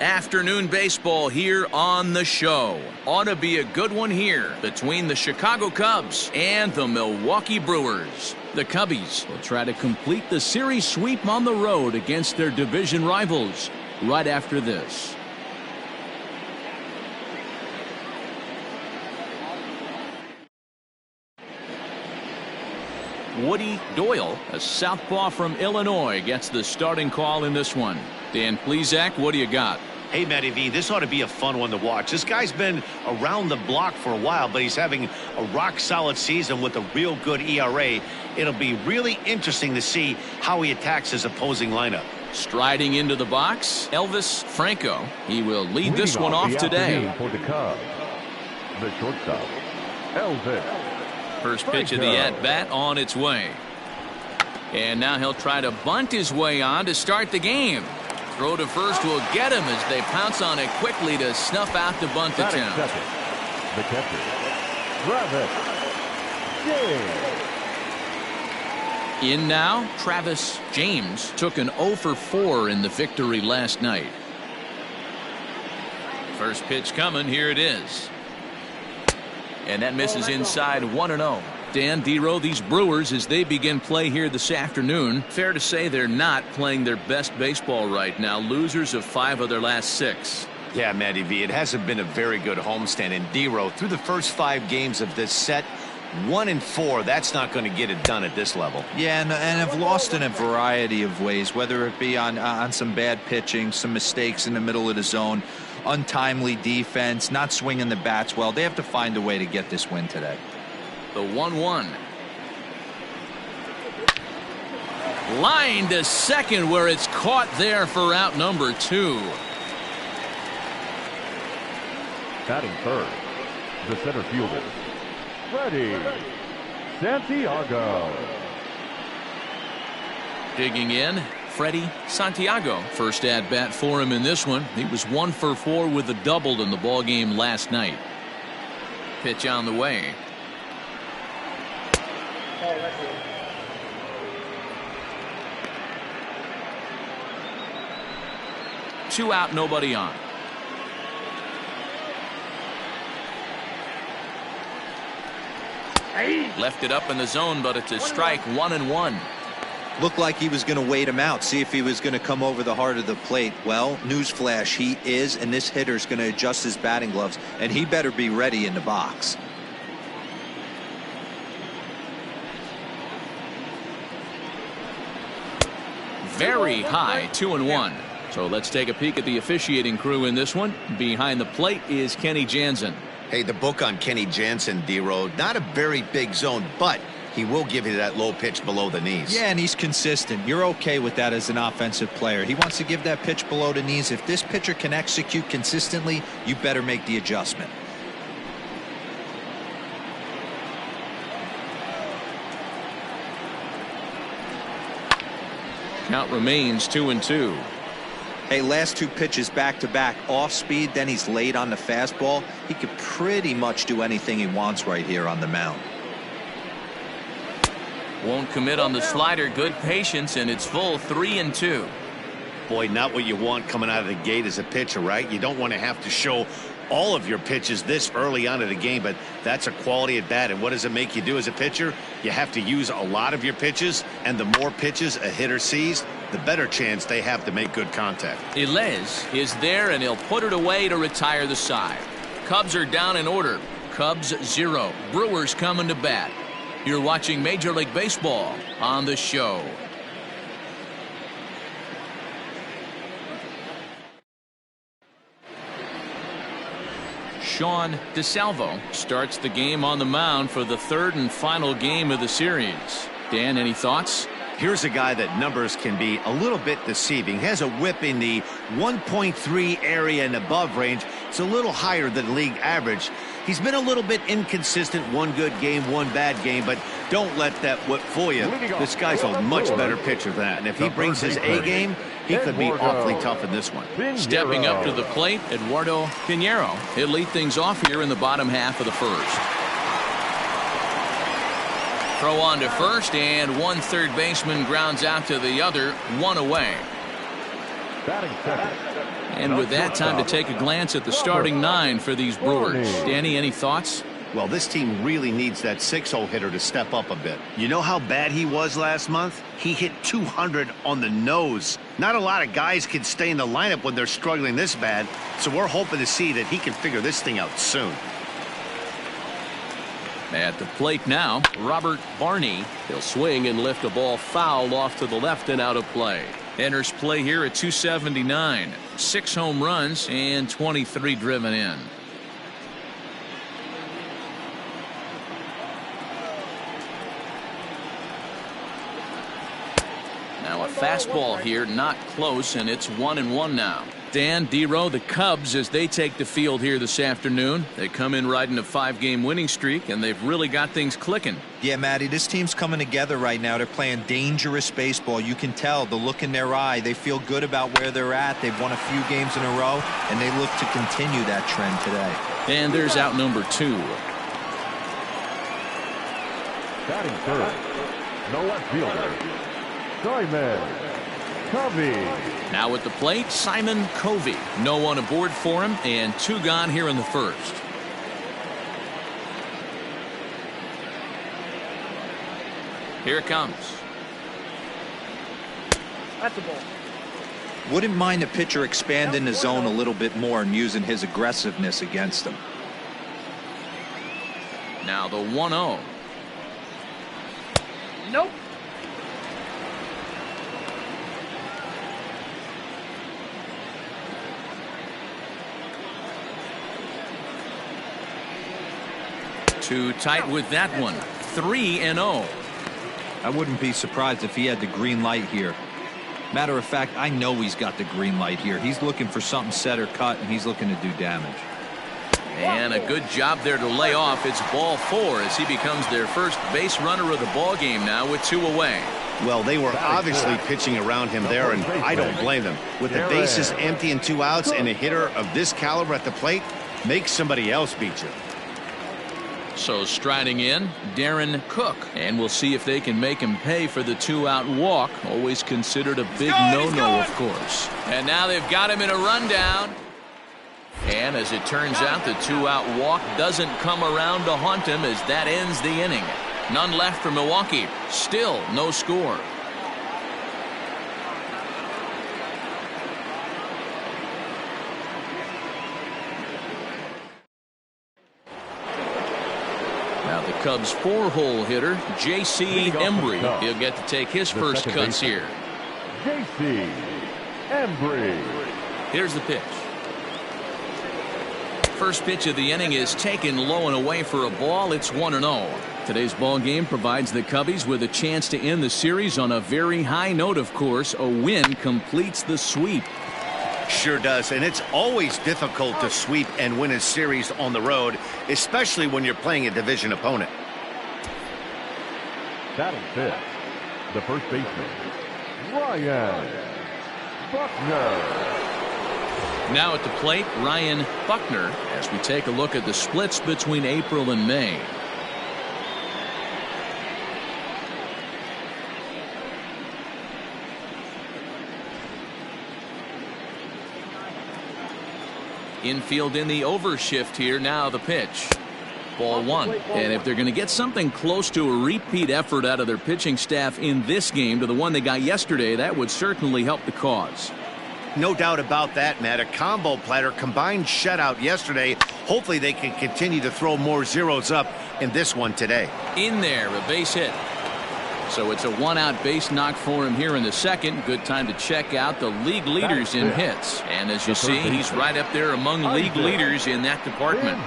Afternoon baseball here on the show. Ought to be a good one here between the Chicago Cubs and the Milwaukee Brewers. The Cubbies will try to complete the series sweep on the road against their division rivals right after this. Woody Doyle, a southpaw from Illinois, gets the starting call in this one. Dan Plesac, what do you got? Hey, Matty V, this ought to be a fun one to watch. This guy's been around the block for a while, but he's having a rock-solid season with a real good ERA. It'll be really interesting to see how he attacks his opposing lineup. Striding into the box, Elvis Franco. He will lead this one off today. For the Cubs, the shortstop, Elvis. First pitch of the at-bat on its way. And now he'll try to bunt his way on to start the game. Throw to first will get him as they pounce on it quickly to snuff out the bunt attempt. The catcher, Travis James. In now, Travis James took an 0 for 4 in the victory last night. First pitch coming, here it is. And that misses inside 1-0. Dan, D-Row, these Brewers, as they begin play here this afternoon, fair to say they're not playing their best baseball right now. Losers of 5 of their last 6. Yeah, Matty V, it hasn't been a very good homestand. And D-Row, through the first 5 games of this set, 1-4, that's not going to get it done at this level. Yeah, and have lost in a variety of ways, whether it be on some bad pitching, some mistakes in the middle of the zone, untimely defense, not swinging the bats well. They have to find a way to get this win today. The 1-1. Line to second where it's caught there for out number 2. Batting third, the center fielder, Freddie Santiago. Digging in, Freddie Santiago. First at bat for him in this one. He was 1 for 4 with a double in the ball game last night. Pitch on the way. Two out, nobody on. Left it up in the zone, but it's a strike. 1-1. Looked like he was going to wait him out, see if he was going to come over the heart of the plate. Well, newsflash, he is, and this hitter's going to adjust his batting gloves, and he better be ready in the box. Very high, 2-1. So let's take a peek at the officiating crew in this one. Behind the plate is Kenny Jansen. Hey, the book on Kenny Jansen, D-Road, not a very big zone, but he will give you that low pitch below the knees. Yeah, and he's consistent. You're okay with that as an offensive player. He wants to give that pitch below the knees. If this pitcher can execute consistently, you better make the adjustment. Count remains 2-2. Hey, last 2 pitches back-to-back off speed, then he's late on the fastball. He could pretty much do anything he wants right here on the mound. Won't commit on the slider. Good patience, and it's full 3-2. Boy, not what you want coming out of the gate as a pitcher, right? You don't want to have to show all of your pitches this early on in the game, but that's a quality at bat. And what does it make you do as a pitcher? You have to use a lot of your pitches, and the more pitches a hitter sees, the better chance they have to make good contact. Ilez is there, and he'll put it away to retire the side. Cubs are down in order. Cubs 0. Brewers coming to bat. You're watching Major League Baseball on the show. Sean DeSalvo starts the game on the mound for the 3rd and final game of the series. Dan, any thoughts? Here's a guy that numbers can be a little bit deceiving. He has a whip in the 1.3 area and above range. It's a little higher than league average. He's been a little bit inconsistent. 1 good game, 1 bad game, but don't let that whip fool you. This guy's a much better pitcher than that. And if he brings his A game, he could be awfully tough in this one. Stepping up to the plate, Eduardo Pinheiro. He'll lead things off here in the bottom half of the 1st. Throw on to first, and one third baseman grounds out to the other, 1 away. Batting second. And with that, time to take a glance at the starting 9 for these Brewers. Danny, any thoughts? Well, this team really needs that 6-hole hitter to step up a bit. You know how bad he was last month? He hit 200 on the nose. Not a lot of guys can stay in the lineup when they're struggling this bad, so we're hoping to see that he can figure this thing out soon. At the plate now, Robert Barney. He'll swing and lift a ball foul off to the left and out of play. Enters play here at 279. 6 home runs and 23 driven in. Now a fastball here, not close, and it's 1-1 now. Dan, D-Row, the Cubs, as they take the field here this afternoon. They come in riding a 5-game winning streak, and they've really got things clicking. Yeah, Matty, this team's coming together right now. They're playing dangerous baseball. You can tell the look in their eye. They feel good about where they're at. They've won a few games in a row, and they look to continue that trend today. And there's out number 2. Batting third. No left fielder. Simon Covey. Now at the plate, Simon Covey. No one aboard for him, and 2 gone here in the first. Here it comes. That's a ball. Wouldn't mind a pitcher expanding the zone a little bit more and using his aggressiveness against them. Now the 1-0. Nope. Too tight with that one. 3-0. I wouldn't be surprised if he had the green light here. Matter of fact, I know he's got the green light here. He's looking for something set or cut, and he's looking to do damage. And a good job there to lay off. It's ball 4 as he becomes their first base runner of the ball game now with 2 away. Well, they were obviously pitching around him there, and I don't blame them. With the bases empty and 2 outs, and a hitter of this caliber at the plate, make somebody else beat you. So striding in, Darren Cook. And we'll see if they can make him pay for the 2-out walk. Always considered a big no-no, of course. And now they've got him in a rundown. And as it turns out, the 2-out walk doesn't come around to haunt him as that ends the inning. None left for Milwaukee. Still no score. Now the Cubs' 4-hole hitter, J.C. Embry. He'll get to take his first cuts here. J.C. Embry. Here's the pitch. First pitch of the inning is taken low and away for a ball. It's 1-0. Today's ball game provides the Cubbies with a chance to end the series on a very high note, of course. A win completes the sweep. Sure does, and it's always difficult to sweep and win a series on the road, especially when you're playing a division opponent. Batting fifth, the first baseman, Ryan Buckner. Now at the plate, Ryan Buckner, as we take a look at the splits between April and May. Infield in the overshift here. Now the pitch. Ball 1. And if they're going to get something close to a repeat effort out of their pitching staff in this game to the one they got yesterday, that would certainly help the cause. No doubt about that, Matt. A combo platter, combined shutout yesterday. Hopefully they can continue to throw more zeros up in this one today. In there, a base hit. So it's a 1-out base knock for him here in the second. Good time to check out the league leaders in hits. And as you see, he's right up there among league leaders in that department.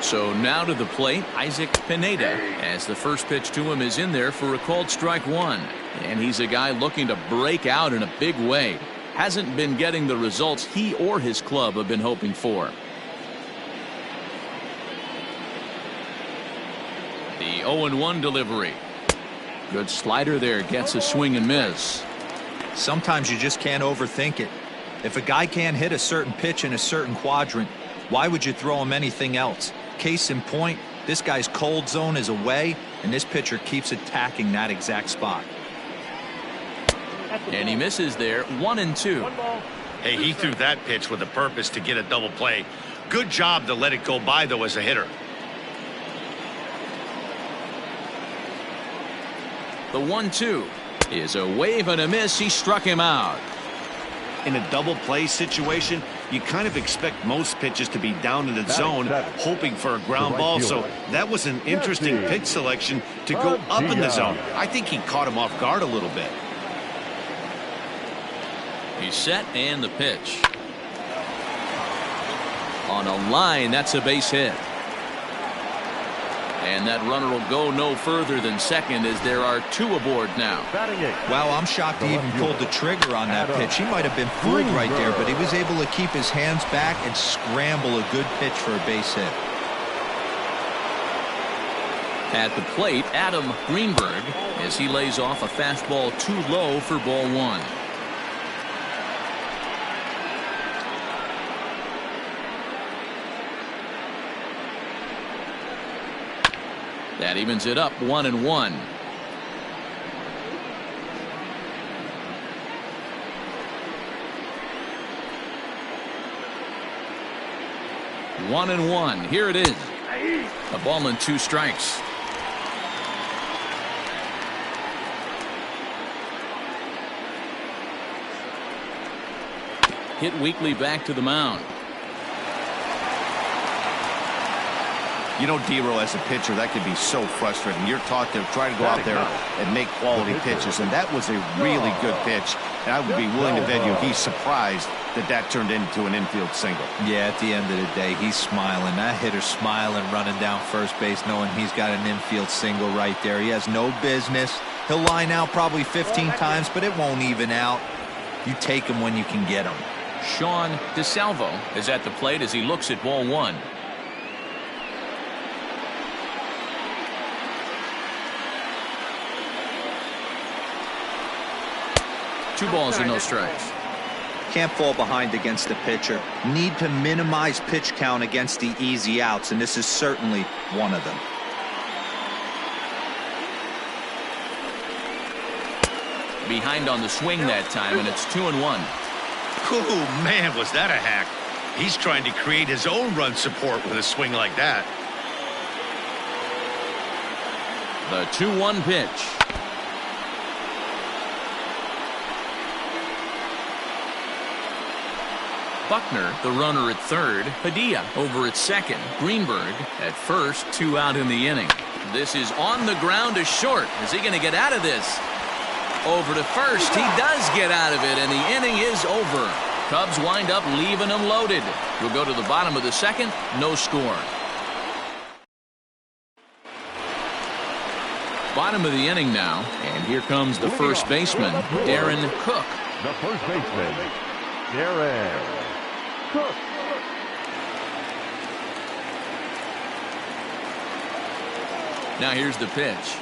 So now to the plate, Isaac Pineda, as the first pitch to him is in there for a called strike 1. And he's a guy looking to break out in a big way. Hasn't been getting the results he or his club have been hoping for. The 0-1 delivery. Good slider there, gets a swing and miss. Sometimes you just can't overthink it. If a guy can't hit a certain pitch in a certain quadrant, why would you throw him anything else? Case in point, this guy's cold zone is away, and this pitcher keeps attacking that exact spot. And he misses there, 1-2. Hey, he threw that pitch with a purpose to get a double play. Good job to let it go by, though, as a hitter. The 1-2 is a wave and a miss. He struck him out. In a double play situation, you kind of expect most pitches to be down in the zone, hoping for a ground ball. So that was an interesting pitch selection to go up in the zone. I think he caught him off guard a little bit. He's set, and the pitch. On a line, that's a base hit. And that runner will go no further than second, as there are 2 aboard now. Well, I'm shocked he even pulled the trigger on that pitch. He might have been fooled right there, but he was able to keep his hands back and scramble a good pitch for a base hit. At the plate, Adam Greenberg, as he lays off a fastball too low for ball 1. That evens it up, 1-1. Here it is. A ball and 2 strikes. Hit weakly back to the mound. You know, D-Row, as a pitcher, that could be so frustrating. You're taught to try to go out there and make quality pitches, and that was a really good pitch. And I would be willing to bet you he's surprised that that turned into an infield single. Yeah, at the end of the day, he's smiling. That hitter's smiling, running down first base, knowing he's got an infield single right there. He has no business. He'll line out probably 15 times, but it won't even out. You take him when you can get him. Sean DeSalvo is at the plate as he looks at ball 1. Two balls and no strikes. Can't fall behind against the pitcher. Need to minimize pitch count against the easy outs, and this is certainly one of them. Behind on the swing that time, and it's 2-1. Oh, man, was that a hack. He's trying to create his own run support with a swing like that. The 2-1 pitch. Buckner, the runner at third. Padilla over at second. Greenberg at first. 2 out in the inning. This is on the ground to short. Is he going to get out of this? Over to first. He does get out of it, and the inning is over. Cubs wind up leaving him loaded. We'll go to the bottom of the second. No score. Bottom of the inning now, and here comes the first baseman, Darren Cook. The first baseman, Darren Cook. Now here's the pitch.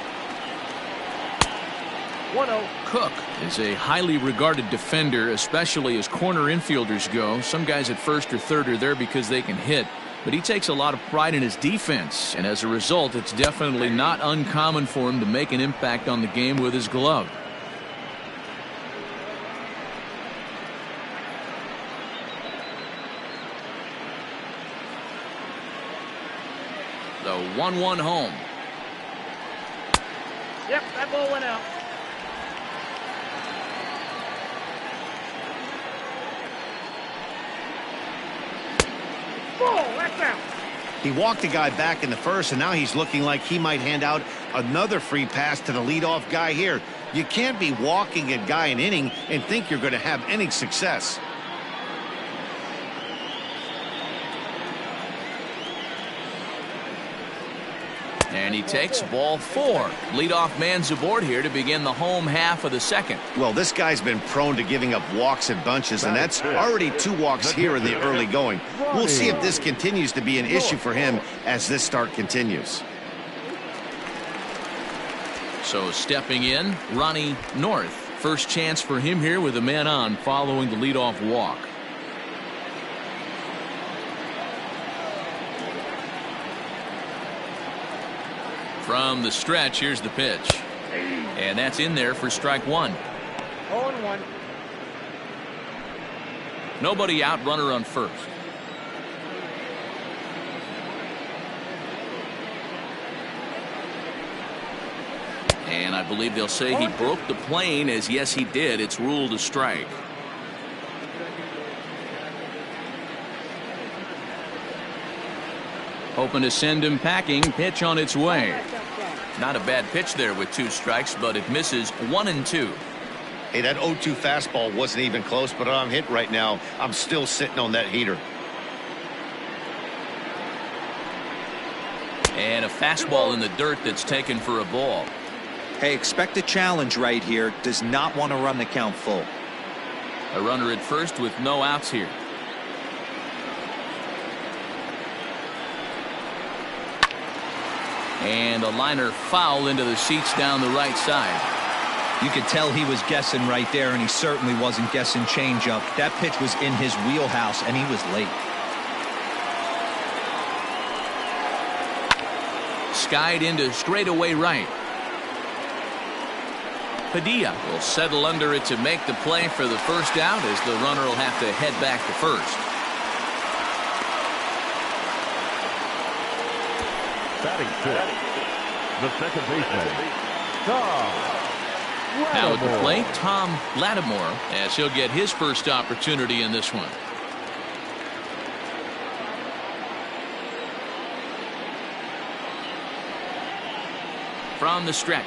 1-0. Cook is a highly regarded defender, especially as corner infielders go. Some guys at first or third are there because they can hit, but he takes a lot of pride in his defense, and as a result, it's definitely not uncommon for him to make an impact on the game with his glove. The 1-1 home. Yep, that ball went out. Ball, that's out. He walked the guy back in the first, and now he's looking like he might hand out another free pass to the leadoff guy here. You can't be walking a guy an inning and think you're going to have any success. And he takes ball 4. Leadoff man's aboard here to begin the home half of the second. Well, this guy's been prone to giving up walks in bunches, and that's already 2 walks here in the early going. We'll see if this continues to be an issue for him as this start continues. So stepping in, Ronnie North. First chance for him here with a man on following the leadoff walk. From the stretch, here's the pitch. And that's in there for strike one. 0-1. Nobody out, runner on first. And I believe they'll say he broke the plane, as yes he did. It's ruled a strike. Hoping to send him packing. Pitch on its way. Not a bad pitch there with 2 strikes, but it misses 1-2. Hey, that 0-2 fastball wasn't even close, but I'm hit right now. I'm still sitting on that heater. And a fastball in the dirt that's taken for a ball. Hey, expect a challenge right here. Does not want to run the count full. A runner at first with no outs here. And a liner foul into the seats down the right side. You could tell he was guessing right there, and he certainly wasn't guessing changeup. That pitch was in his wheelhouse, and he was late. Skied into straightaway right. Padilla will settle under it to make the play for the first out, as the runner will have to head back to first. Batting fifth, the second baseman, Tom Now at the Lattimore. plate, Tom Lattimore, as he'll get his first opportunity in this one. From the stretch.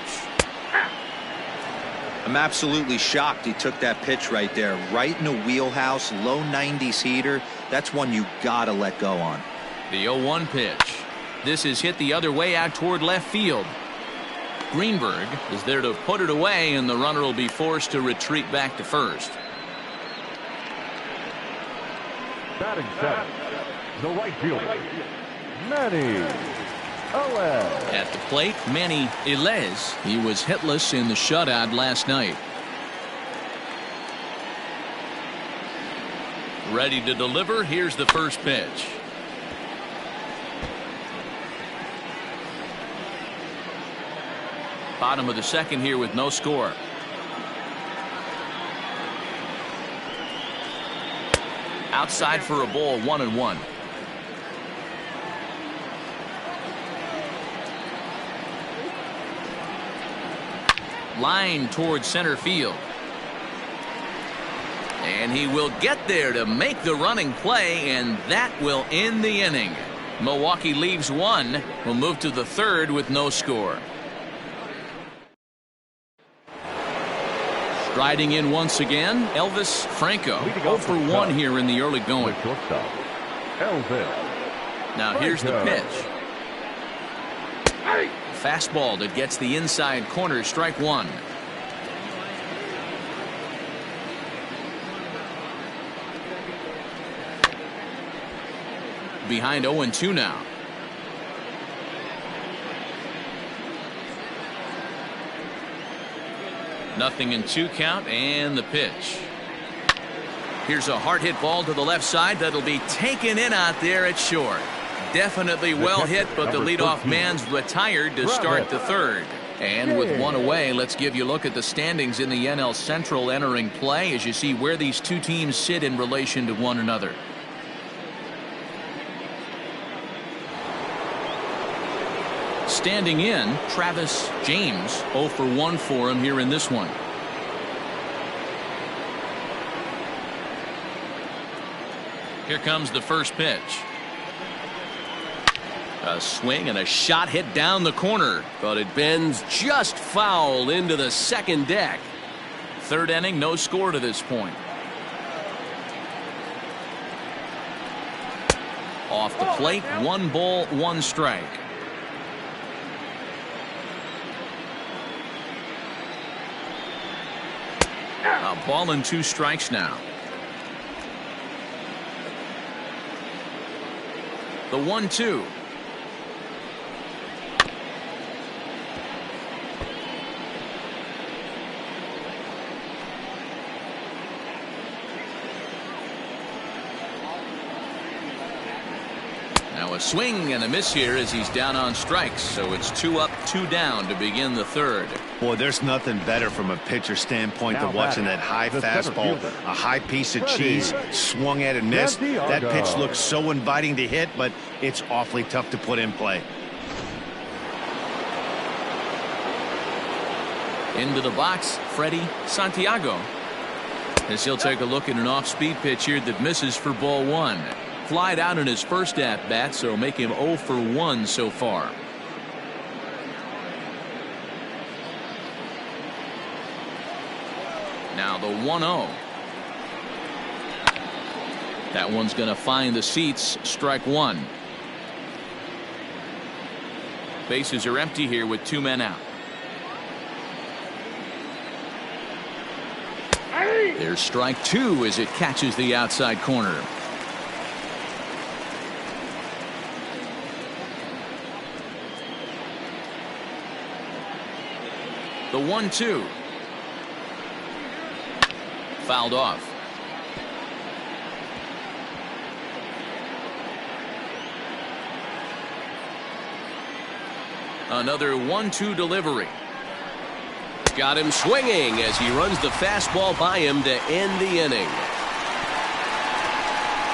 I'm absolutely shocked he took that pitch right there. Right in the wheelhouse, low 90s heater. That's one you gotta let go on. The 0-1 pitch. This is hit the other way out toward left field. Greenberg is there to put it away, and the runner will be forced to retreat back to first. Batting seventh, the right fielder, Manny Ellis. At the plate, Manny Ellis. He was hitless in the shutout last night. Ready to deliver. Here's the first pitch. Bottom of the second here with no score. Outside for a ball, 1-1. Line towards center field. And he will get there to make the running play, and that will end the inning. Milwaukee leaves one. We'll move to the third with no score. Striding in once again, Elvis Franco. 0 for 1 here in the early going. Shortstop, Elvis. Now here's the pitch. Fastball that gets the inside corner, strike one. Behind 0-2 now. Nothing in 2 count, and the pitch. Here's a hard hit ball to the left side that'll be taken in out there at short. Definitely well hit, but the leadoff man's retired to start the third. And with one away, let's give you a look at the standings in the NL Central entering play, as you see where these two teams sit in relation to one another. Standing in, Travis James, 0 for 1 for him here in this one. Here comes the first pitch. A swing and a shot hit down the corner, but it bends just foul into the second deck. Third inning, no score to this point. Off the plate, 1 ball, 1 strike. A ball and 2 strikes now. The 1-2. Now Now a swing and a miss here as he's down on strikes. So it's 2 up, 2 down to begin the third. Boy, there's nothing better from a pitcher standpoint than watching that high fastball, a high piece of cheese, swung at and missed. That pitch looks so inviting to hit, but it's awfully tough to put in play. Into the box, Freddie Santiago, as he'll take a look at an off-speed pitch here that misses for ball 1. Flied out in his first at-bat, so make him 0 for 1 so far. Now the 1-0. That one's going to find the seats. Strike 1. Bases are empty here with 2 men out. There's strike 2 as it catches the outside corner. The 1-2. Fouled off. Another 1-2 delivery. Got him swinging as he runs the fastball by him to end the inning.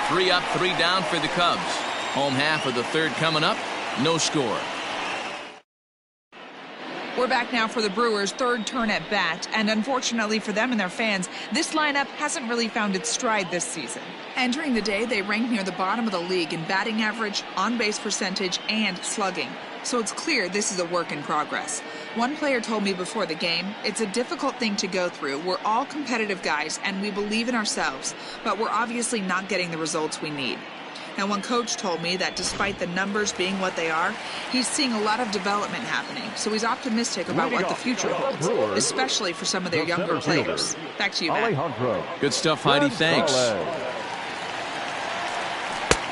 3 up, 3 down for the Cubs. Home half of the third coming up. No score. We're back now for the Brewers' third turn at bat, and unfortunately for them and their fans, this lineup hasn't really found its stride this season. Entering the day, they ranked near the bottom of the league in batting average, on-base percentage, and slugging. So it's clear this is a work in progress. One player told me before the game, it's a difficult thing to go through. We're all competitive guys, and we believe in ourselves, but we're obviously not getting the results we need. Now, one coach told me that despite the numbers being what they are, he's seeing a lot of development happening, so he's optimistic about what the future holds, especially for some of their younger players. Back to you, Matt. Good stuff, Heidi. Thanks.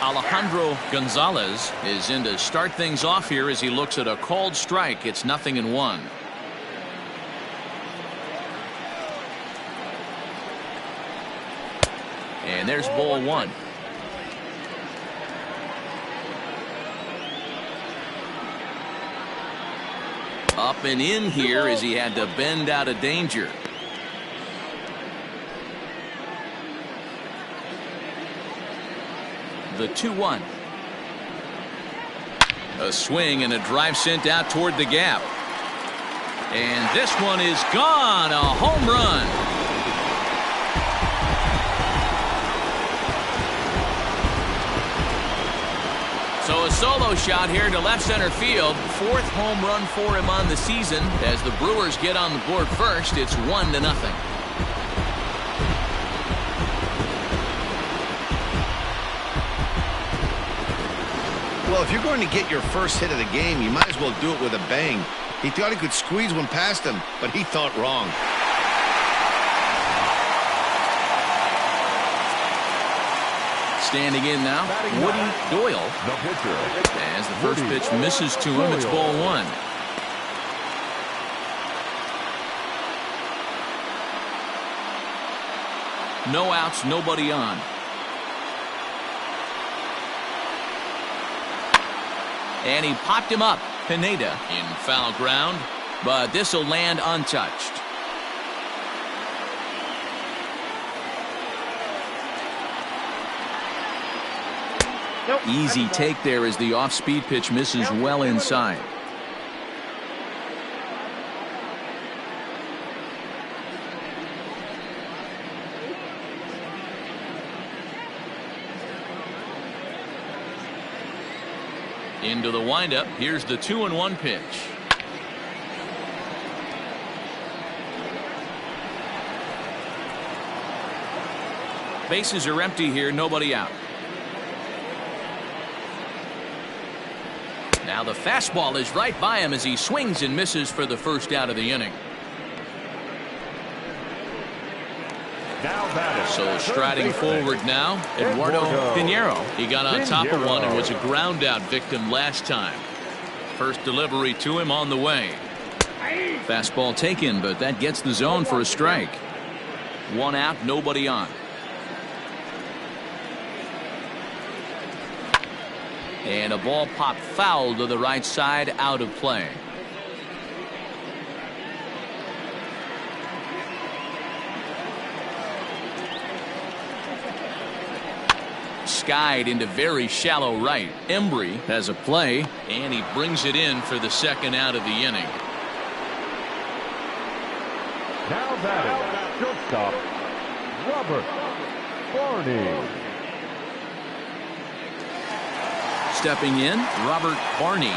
Alejandro Gonzalez is in to start things off here as he looks at a called strike. It's 0-1. And there's ball 1. Up and in here as he had to bend out of danger. The 2-1. A swing and a drive sent out toward the gap. And this one is gone. A home run. So a solo shot here to left center field. 4th home run for him on the season. As the Brewers get on the board first, it's 1-0. Well, if you're going to get your first hit of the game, you might as well do it with a bang. He thought he could squeeze one past him, but he thought wrong. Standing in now, Woody Doyle. As the first pitch misses to him, it's ball 1. No outs, nobody on. And he popped him up. Pineda in foul ground, but this will land untouched. Easy take there as the off-speed pitch misses well inside. Into the windup. Here's the 2-1 pitch. Bases are empty here, nobody out. Now the fastball is right by him as he swings and misses for the first out of the inning. So striding forward now, Eduardo Pinheiro. He got on top of one and was a ground out victim last time. First delivery to him on the way. Fastball taken, but that gets the zone for a strike. 1 out, nobody on. And a ball popped foul to the right side, out of play. Skied into very shallow right. Embry has a play, and he brings it in for the second out of the inning. Now batting, shortstop, Robert Barney. Stepping in, Robert Barney.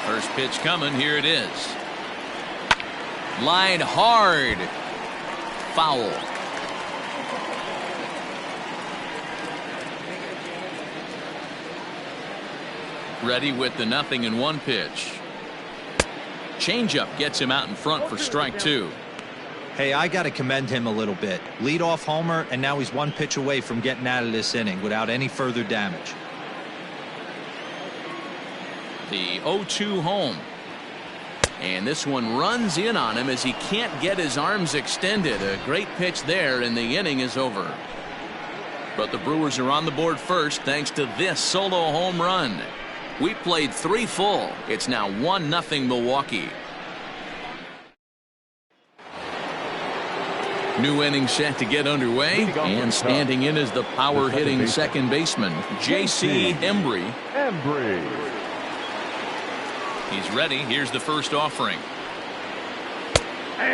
First pitch coming, here it is. Line hard. Foul. Ready with the 0-1 pitch. Changeup gets him out in front for strike 2. Hey, I got to commend him a little bit. Leadoff homer, and now he's one pitch away from getting out of this inning without any further damage. The 0-2 home. And this one runs in on him as he can't get his arms extended. A great pitch there, and the inning is over. But the Brewers are on the board first thanks to this solo home run. We played 3 full. It's now 1-0 Milwaukee. New inning set to get underway, and standing in is the power-hitting second baseman, J.C. Embry. He's ready. Here's the first offering.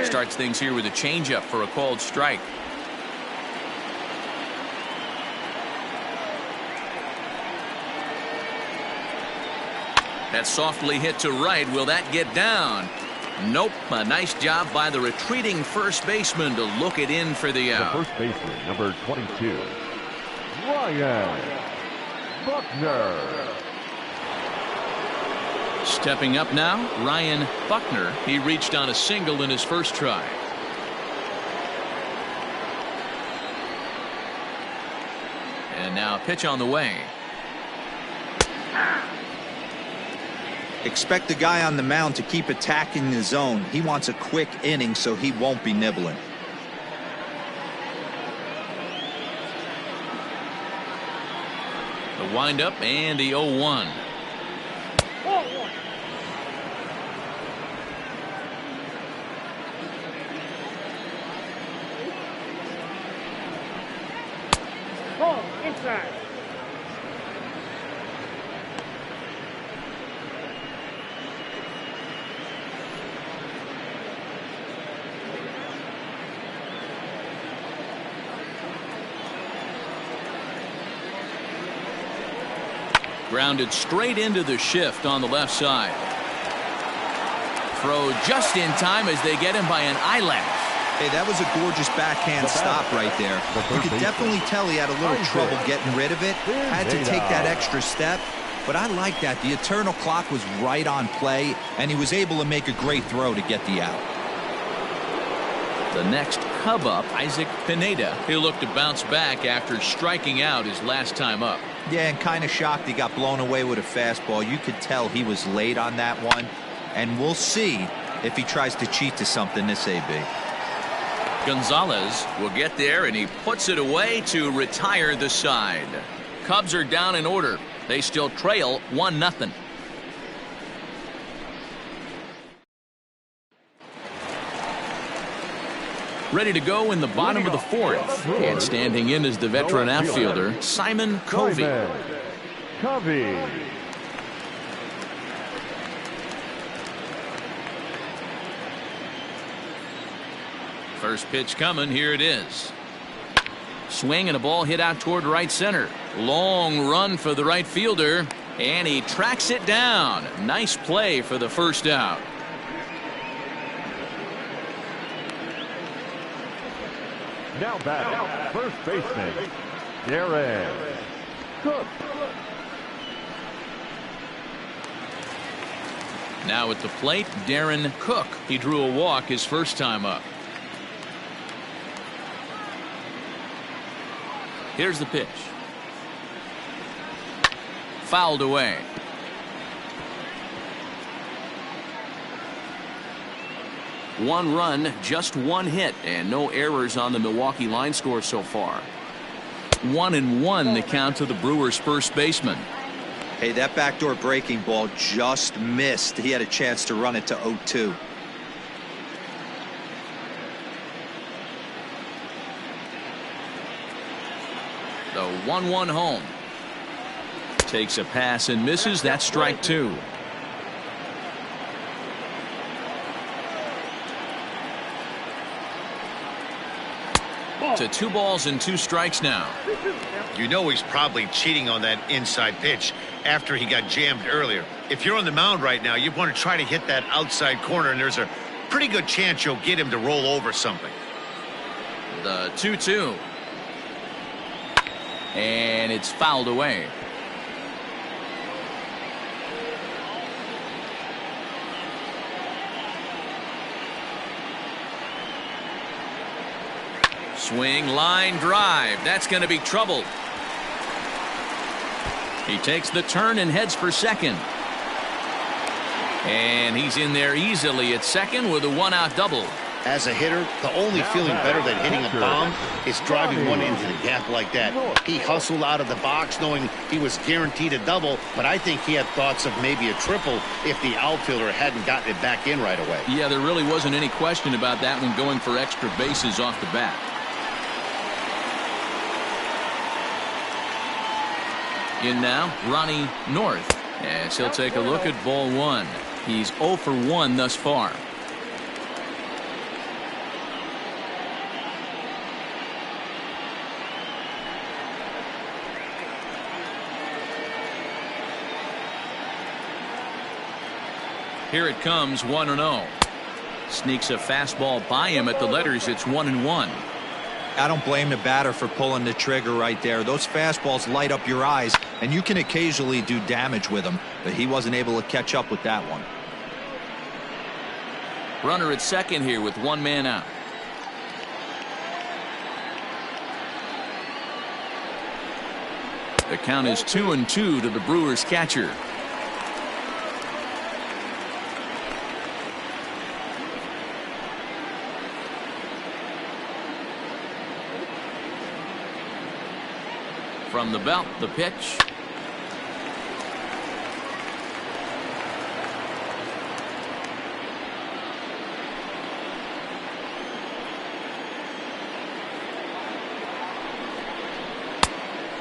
Starts things here with a changeup for a called strike. That's softly hit to right. Will that get down? Nope. A nice job by the retreating first baseman to look it in for the out. The first baseman, number 22, Ryan Buckner. Stepping up now, Ryan Buckner. He reached on a single in his first try. And now a pitch on the way. Expect the guy on the mound to keep attacking the zone. He wants a quick inning, so he won't be nibbling. The windup and the 0-1. Inside. Grounded straight into the shift on the left side. Throw just in time as they get him by an eyelash. Hey, that was a gorgeous backhand stop right there. You could definitely tell he had a little trouble getting rid of it. Had to take that extra step. But I like that. The eternal clock was right on play, and he was able to make a great throw to get the out. The next Cub up, Isaac Pineda. He'll look to bounce back after striking out his last time up. Yeah, and kind of shocked he got blown away with a fastball. You could tell he was late on that one. And we'll see if he tries to cheat to something this AB. Gonzalez will get there, and he puts it away to retire the side. Cubs are down in order. They still trail 1-0. Ready to go in the bottom of the fourth. And standing in is the veteran outfielder, Simon Covey. First pitch coming. Here it is. Swing and a ball hit out toward right center. Long run for the right fielder, and he tracks it down. Nice play for the first out. Now back, first baseman, Darren Cook. Now at the plate, Darren Cook. He drew a walk his first time up. Here's the pitch. Fouled away. One run, just one hit, and no errors on the Milwaukee line score so far. 1-1 the count to the Brewers' first baseman. Hey, that backdoor breaking ball just missed. He had a chance to run it to 0-2. The 1-1 home. Takes a pass and misses. That's strike two. To 2 balls and 2 strikes now. You know he's probably cheating on that inside pitch after he got jammed earlier. If you're on the mound right now, you want to try to hit that outside corner, and there's a pretty good chance you'll get him to roll over something. The 2-2. And it's fouled away. Swing, line drive. That's going to be trouble. He takes the turn and heads for second. And he's in there easily at second with a 1-out double. As a hitter, the only feeling better than hitting a bomb is driving one into the gap like that. He hustled out of the box knowing he was guaranteed a double, but I think he had thoughts of maybe a triple if the outfielder hadn't gotten it back in right away. Yeah, there really wasn't any question about that one, going for extra bases off the bat. In now, Ronnie North, as he'll take a look at ball one. He's 0 for 1 thus far. Here it comes, 1-0. Sneaks a fastball by him at the letters. It's 1-1. I don't blame the batter for pulling the trigger right there. Those fastballs light up your eyes, and you can occasionally do damage with them, but he wasn't able to catch up with that one. Runner at second here with 1 man out. The count is 2-2 to the Brewers catcher. From the belt, the pitch.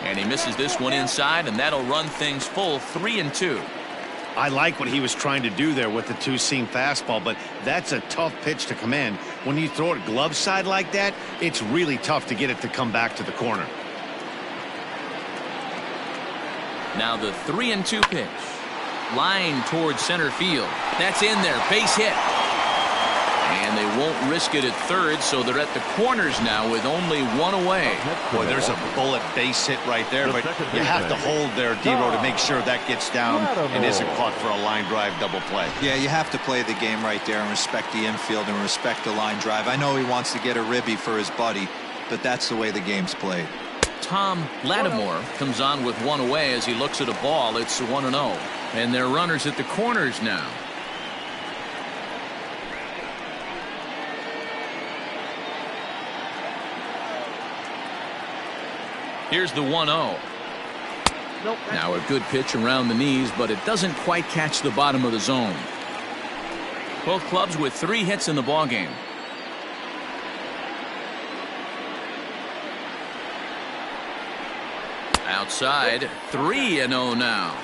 And he misses this one inside, and that'll run things full 3-2. I like what he was trying to do there with the two-seam fastball, but that's a tough pitch to command. When you throw it glove side like that, it's really tough to get it to come back to the corner. Now the 3-2 pitch. Line towards center field. That's in there. Base hit. And they won't risk it at third, so they're at the corners now with only 1 away. Boy, there's a bullet base hit right there, but you have to hold there, D-Row, to make sure that gets down and isn't caught for a line drive double play. Yeah, you have to play the game right there and respect the infield and respect the line drive. I know he wants to get a ribby for his buddy, but that's the way the game's played. Tom Lattimore comes on with 1 away as he looks at a ball. It's 1-0. And they're runners at the corners now. Here's the 1-0. Now a good pitch around the knees, but it doesn't quite catch the bottom of the zone. Both clubs with 3 hits in the ballgame. Outside, 3-0 now.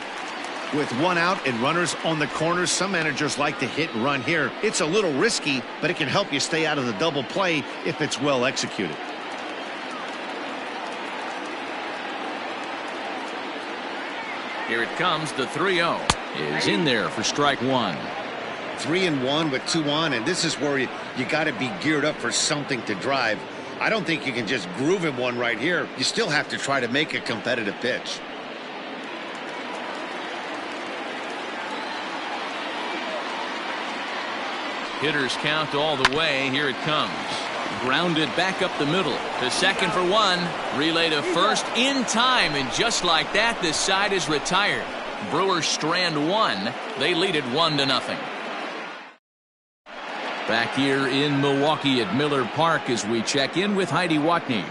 With 1 out and runners on the corners, some managers like to hit and run here. It's a little risky, but it can help you stay out of the double play if it's well executed. Here it comes. The 3-0 is in there for strike 1. 3-1 with 2 on, and this is where you got to be geared up for something to drive. I don't think you can just groove him one right here. You still have to try to make a competitive pitch. Hitters count all the way. Here it comes. Grounded back up the middle to second for 1. Relay to first in time, and just like that, this side is retired. Brewers strand 1. They lead it 1-0. Back here in Milwaukee at Miller Park as we check in with Heidi Watney.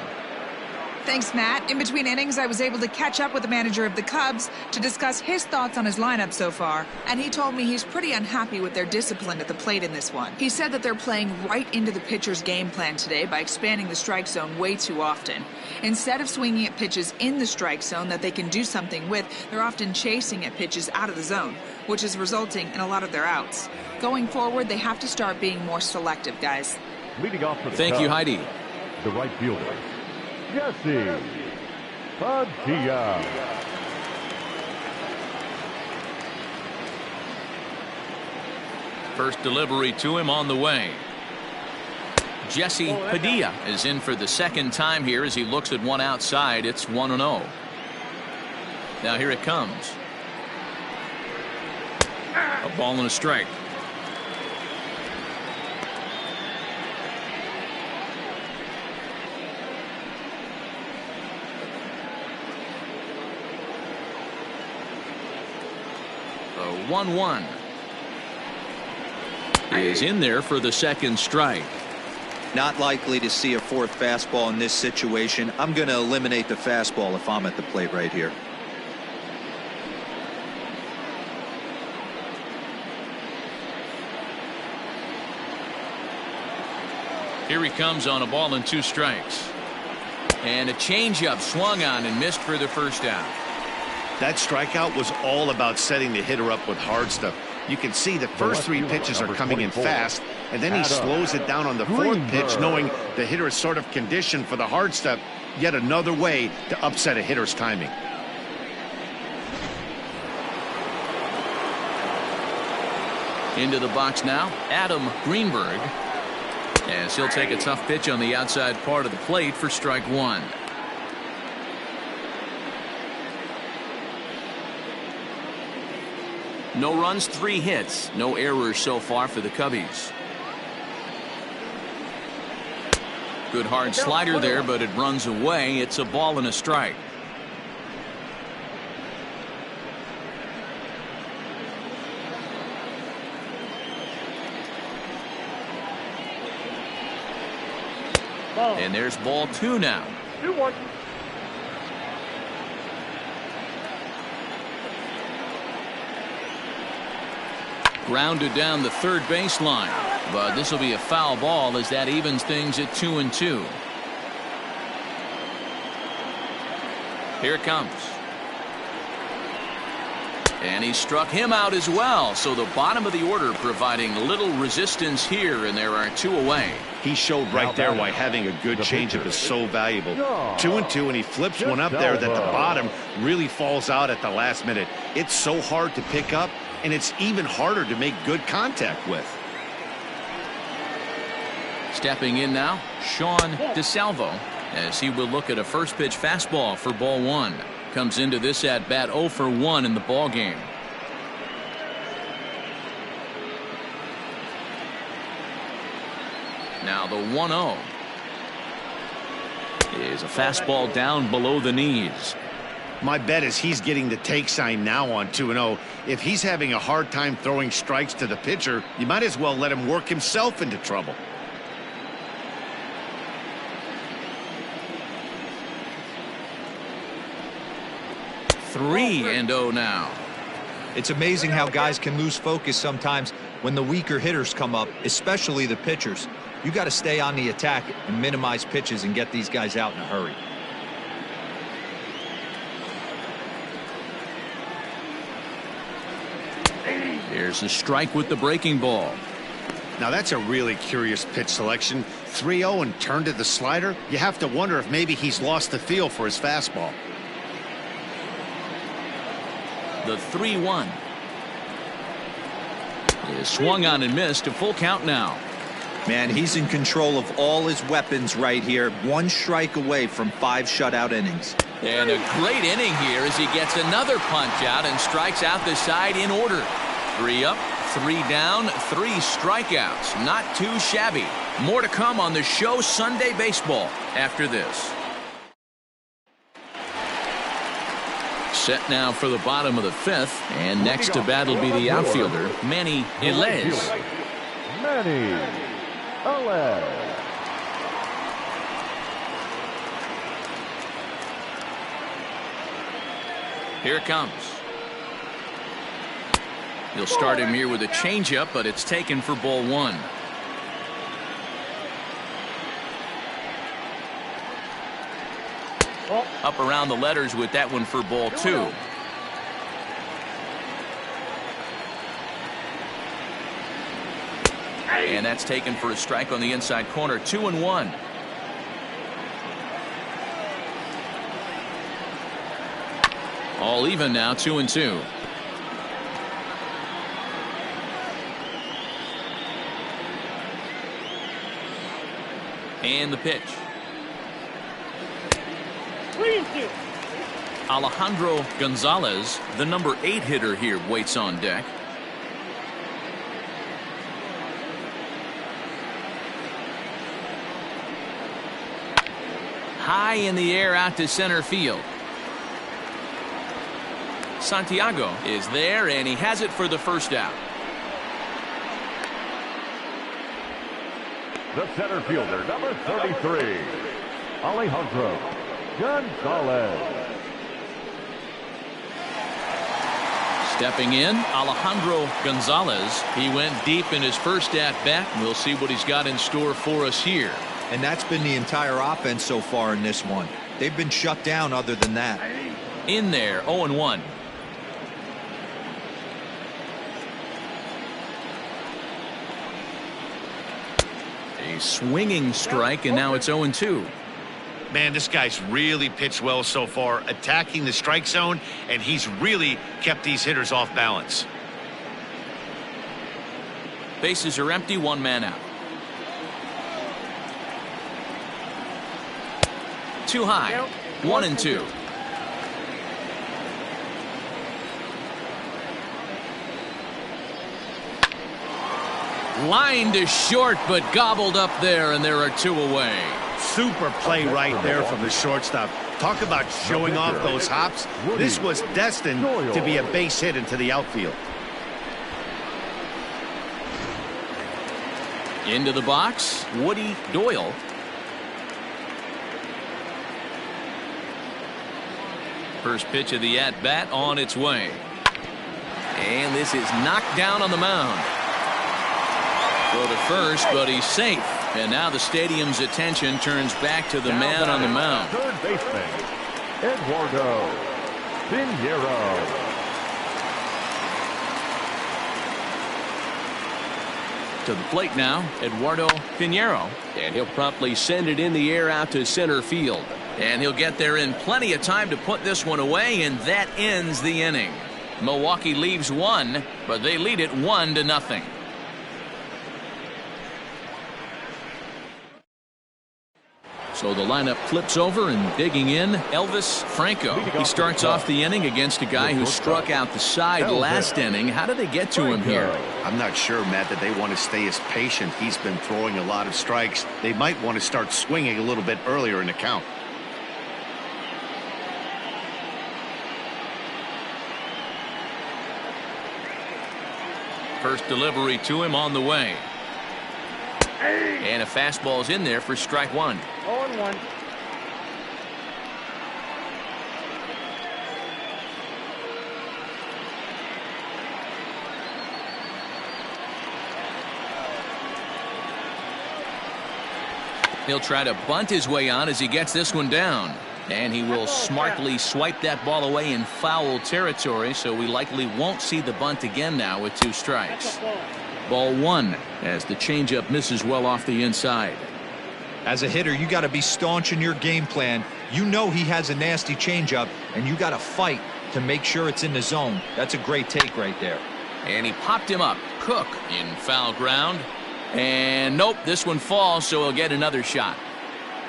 Thanks, Matt. In between innings, I was able to catch up with the manager of the Cubs to discuss his thoughts on his lineup so far, and he told me he's pretty unhappy with their discipline at the plate in this one. He said that they're playing right into the pitcher's game plan today by expanding the strike zone way too often. Instead of swinging at pitches in the strike zone that they can do something with, they're often chasing at pitches out of the zone, which is resulting in a lot of their outs. Going forward, they have to start being more selective, guys. Leading off for the Thank Cubs, you, Heidi. the right fielder, Jesse Padilla. First delivery to him on the way. Jesse Padilla is in for the second time here as he looks at one outside. It's 1-0. Now here it comes. A ball and a strike. The 1-1 is in there for the second strike. Not likely to see a fourth fastball in this situation. I'm going to eliminate the fastball if I'm at the plate right here. Here he comes on a ball and 2 strikes. And a changeup swung on and missed for the first out. That strikeout was all about setting the hitter up with hard stuff. You can see the first 3 pitches are coming in fast, and then he slows it down on the 4th pitch, knowing the hitter is sort of conditioned for the hard stuff. Yet another way to upset a hitter's timing. Into the box now, Adam Greenberg, as he'll take a tough pitch on the outside part of the plate for strike 1. No runs, 3 hits, no errors so far for the Cubbies. Good hard slider there, but it runs away. It's a ball and a strike. And there's ball 2 now. 2-1. Grounded down the third baseline, but this will be a foul ball as that evens things at 2-2. Here it comes. And he struck him out as well, so the bottom of the order providing little resistance here, and there are 2 away. He showed right there why having a good changeup is so valuable. 2-2, and he flips one up there that the bottom really falls out at the last minute. It's so hard to pick up, and it's even harder to make good contact with. Stepping in now, Sean DeSalvo, as he will look at a first pitch fastball for ball 1. Comes into this at bat 0 for 1 in the ball game. Now the 1-0 is a fastball down below the knees. My bet is he's getting the take sign now on 2-0. If he's having a hard time throwing strikes to the pitcher, you might as well let him work himself into trouble. Three and 0 now. It's amazing how guys can lose focus sometimes when the weaker hitters come up, especially the pitchers. You got to stay on the attack and minimize pitches and get these guys out in a hurry. Here's a strike with the breaking ball. Now that's a really curious pitch selection. 3-0 and turned to the slider. You have to wonder if maybe he's lost the feel for his fastball. The 3-1 is swung on and missed. A full count now. Man, he's in control of all his weapons right here. 1 strike away from 5 shutout innings. And a great inning here as he gets another punch out and strikes out the side in order. 3 up, 3 down, 3 strikeouts. Not too shabby. More to come on the show Sunday Baseball after this. Set now for the bottom of the 5th, and next to bat will be the outfielder, Manny Elez. Manny Elez. Here it comes. He'll start him here with a changeup, but it's taken for ball one. Up around the letters with that one for ball two. And that's taken for a strike on the inside corner. 2-1. All even now, 2-2. And the pitch. Alejandro Gonzalez, the number 8 hitter here, waits on deck. High in the air out to center field. Santiago is there, and he has it for the first out. The center fielder, number 33, Alejandro Gonzalez. Stepping in, Alejandro Gonzalez. He went deep in his first at-bat. We'll see what he's got in store for us here. And that's been the entire offense so far in this one. They've been shut down other than that. In there, 0-1. A swinging strike, and now it's 0-2. Man, this guy's really pitched well so far, attacking the strike zone, and he's really kept these hitters off balance. Bases are empty, one man out. Too high. 1-2. Line to short, but gobbled up there, and there are 2 away. Super play right there from the shortstop. Talk about showing off those hops. This was destined to be a base hit into the outfield. Into the box, Woody Doyle. First pitch of the at-bat on its way. And this is knocked down on the mound. Throw to first, but he's safe. And now the stadium's attention turns back to the man on the mound. Third baseman, Eduardo Pineda. To the plate now, Eduardo Pineda. And he'll promptly send it in the air out to center field. And he'll get there in plenty of time to put this one away, and that ends the inning. Milwaukee leaves one, but they lead it 1-0. So the lineup flips over, and digging in, Elvis Franco. He starts off the inning against a guy who struck out the side last inning. How did they get to him here? I'm not sure, Matt, that they want to stay as patient. He's been throwing a lot of strikes. They might want to start swinging a little bit earlier in the count. First delivery to him on the way. And a fastball's in there for strike one. 0-1. He'll try to bunt his way on as he gets this one down. And he will smartly swipe that ball away in foul territory, so we likely won't see the bunt again now with 2 strikes. Ball 1 as the changeup misses well off the inside. As a hitter, you got to be staunch in your game plan. You know he has a nasty changeup, and you got to fight to make sure it's in the zone. That's a great take right there. And he popped him up. Cook in foul ground. And nope, this one falls, so he'll get another shot.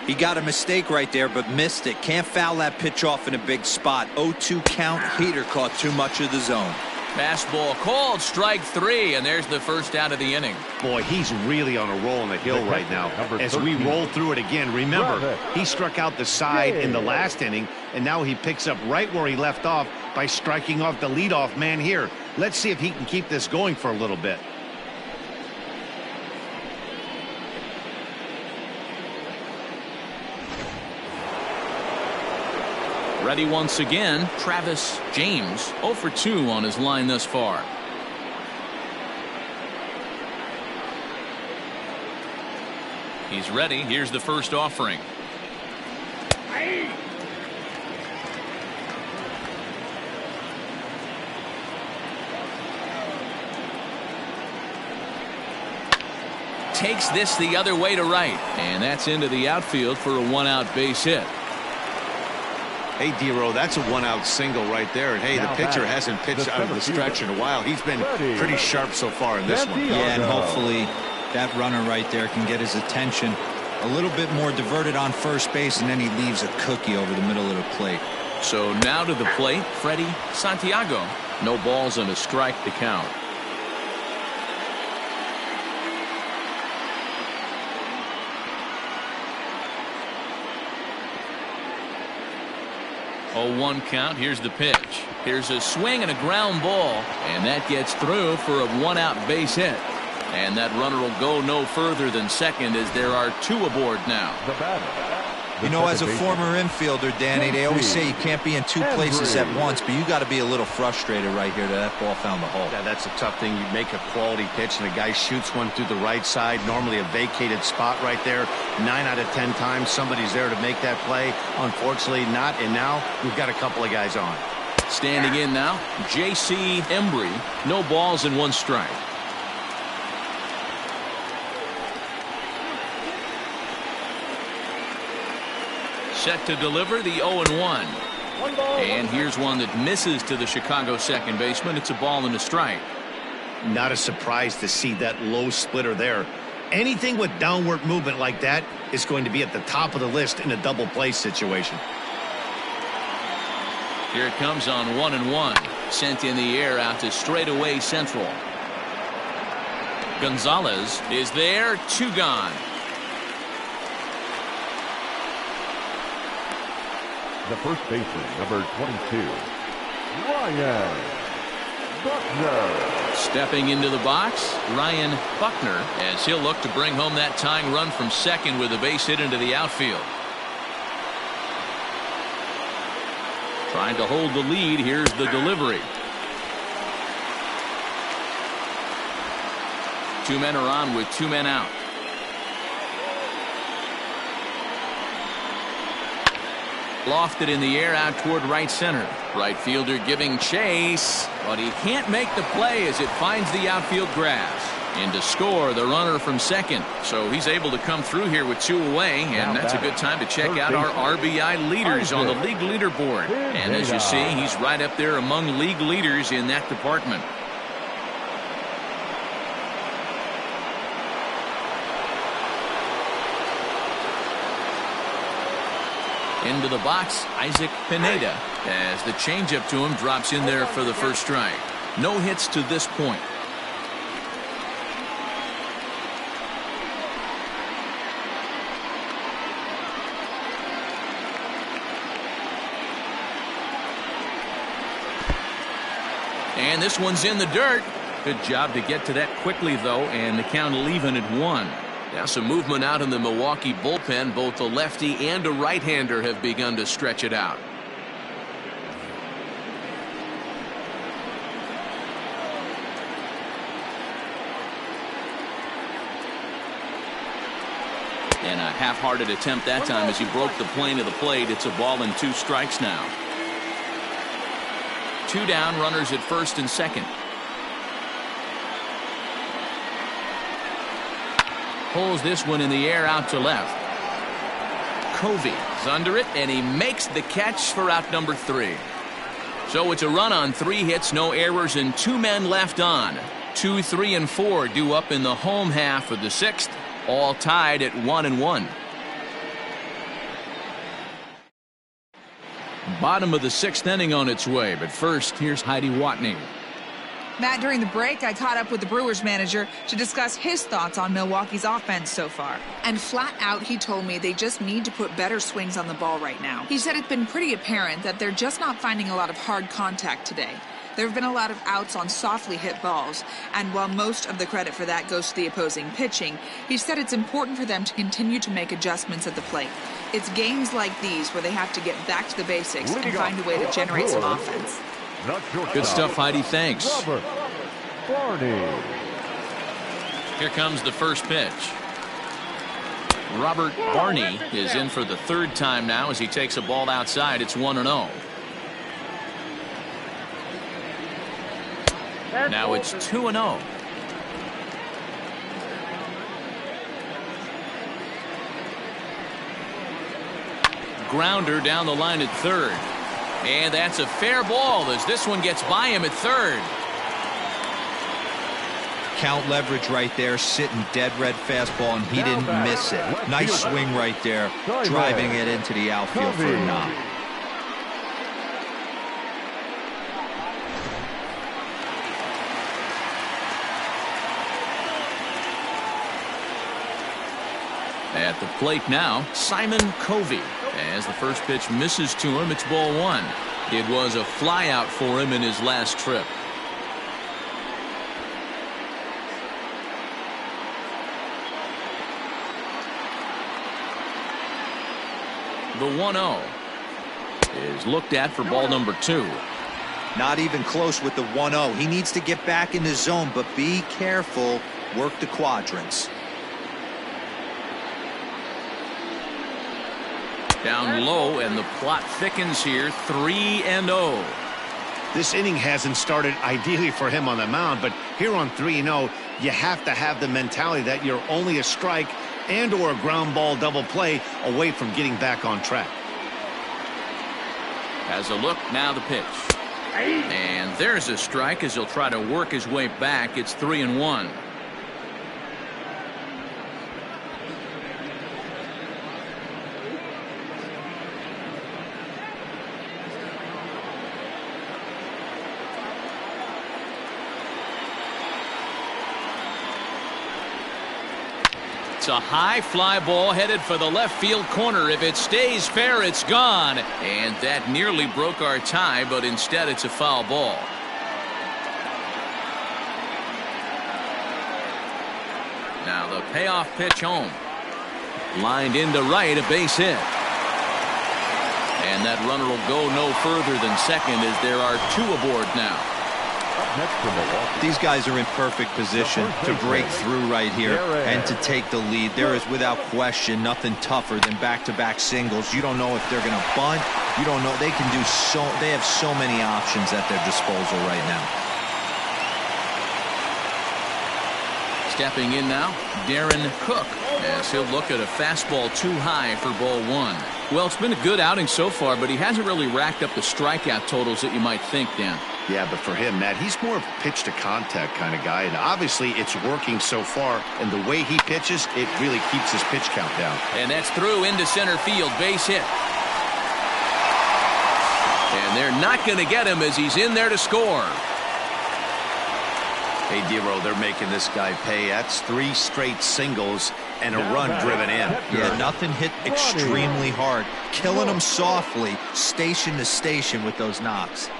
He got a mistake right there, but missed it. Can't foul that pitch off in a big spot. 0-2 count. Heater caught too much of the zone. Fastball called, strike 3, and there's the first out of the inning. Boy, he's really on a roll on the hill right now. As we roll through it again, remember, he struck out the side in the last inning, and now he picks up right where he left off by striking off the leadoff man here. Let's see if he can keep this going for a little bit. Ready once again, Travis James, 0 for 2 on his line thus far. He's ready. Here's the first offering. Takes this the other way to right, and that's into the outfield for a 1-out base hit. Hey, D-Row, that's a 1-out single right there. And hey, the pitcher hasn't pitched out of the stretch in a while. He's been pretty sharp so far in this one. Yeah, and hopefully that runner right there can get his attention a little bit more diverted on first base, and then he leaves a cookie over the middle of the plate. So now to the plate, Freddie Santiago. No balls and a strike to count. Oh, 1 count. Here's the pitch. Here's a swing and a ground ball, and that gets through for a 1-out base hit. And that runner will go no further than second as there are 2 aboard now. You know, as a former infielder, Danny, they always say you can't be in 2 places at once, but you got to be a little frustrated right here that ball found the hole. Yeah, that's a tough thing. You make a quality pitch and a guy shoots one through the right side, normally a vacated spot right there. 9 out of 10 times somebody's there to make that play. Unfortunately not, and now we've got a couple of guys on. Standing in now, J.C. Embry. No balls and 1 strike. Set to deliver the 0-1. And here's one that misses to the Chicago second baseman. It's a ball and a strike. Not a surprise to see that low splitter there. Anything with downward movement like that is going to be at the top of the list in a double play situation. Here it comes on 1-1. Sent in the air out to straightaway central. Gonzalez is there. 2 gone. The first baseman, number 22, Ryan Buckner. Stepping into the box, Ryan Buckner, as he'll look to bring home that tying run from second with a base hit into the outfield. Trying to hold the lead. Here's the delivery. 2 men are on with 2 men out. Lofted in the air out toward right center. Right fielder giving chase, but he can't make the play as it finds the outfield grass. In to score the runner from second. So he's able to come through here with 2 away, and that's a good time to check out our RBI leaders on the league leaderboard. And as you see, he's right up there among league leaders in that department. Into the box, Isaac Pineda, as the changeup to him drops in there for the first strike. No hits to this point. And this one's in the dirt. Good job to get to that quickly, though, and the count will even at 1. Now some movement out in the Milwaukee bullpen. Both a lefty and a right-hander have begun to stretch it out. And a half-hearted attempt that time as he broke the plane of the plate. It's a ball and 2 strikes now. 2 down, runners at first and second. Pulls this one in the air out to left. Covey is under it, and he makes the catch for out number 3. So it's a run on 3 hits, no errors, and 2 men left on. 2, 3, and 4 due up in the home half of the 6th, all tied at 1-1. Bottom of the 6th inning on its way, but first, here's Heidi Watney. Matt, during the break, I caught up with the Brewers manager to discuss his thoughts on Milwaukee's offense so far. And flat out, he told me they just need to put better swings on the ball right now. He said it's been pretty apparent that they're just not finding a lot of hard contact today. There have been a lot of outs on softly hit balls, and while most of the credit for that goes to the opposing pitching, he said it's important for them to continue to make adjustments at the plate. It's games like these where they have to get back to the basics and find a way to generate some offense. Good stuff, Heidi. Thanks. Robert Barney. Here comes the first pitch. Robert Barney is in for the third time now as he takes a ball outside. It's 1-0. Now it's 2-0. Grounder down the line at third. And that's a fair ball as this one gets by him at third. Count leverage right there, sitting dead red fastball, and he didn't miss it. Nice swing right there, driving it into the outfield for a knock. At the plate now, Simon Covey. As the first pitch misses to him, it's ball one. It was a flyout for him in his last trip. The 1-0 is looked at for ball number 2. Not even close with the 1-0. He needs to get back in the zone, but be careful. Work the quadrants. Down low, and the plot thickens here. 3-0. This inning hasn't started ideally for him on the mound, but here on 3-0, you have to have the mentality that you're only a strike and or a ground ball double play away from getting back on track. Has a look, now the pitch. And there's a strike as he'll try to work his way back. It's 3-1. It's a high fly ball headed for the left field corner. If it stays fair, it's gone. And that nearly broke our tie, but instead it's a foul ball. Now the payoff pitch home. Lined into right, a base hit. And that runner will go no further than second as there are 2 aboard now. These guys are in perfect position to break through right here and to take the lead. There is without question nothing tougher than back-to-back singles. You don't know if they're going to bunt. You don't know. They can do so. They have so many options at their disposal right now. Stepping in now, Darren Cook, as he'll look at a fastball too high for ball 1. Well, it's been a good outing so far, but he hasn't really racked up the strikeout totals that you might think, Dan. Yeah, but for him, Matt, he's more of a pitch-to-contact kind of guy, and obviously it's working so far, and the way he pitches, it really keeps his pitch count down. And that's through into center field, base hit. And they're not going to get him as he's in there to score. Hey, Dero, they're making this guy pay. That's 3 straight singles and a run driven in. Yeah, nothing hit extremely hard. Killing them softly, station to station with those knocks.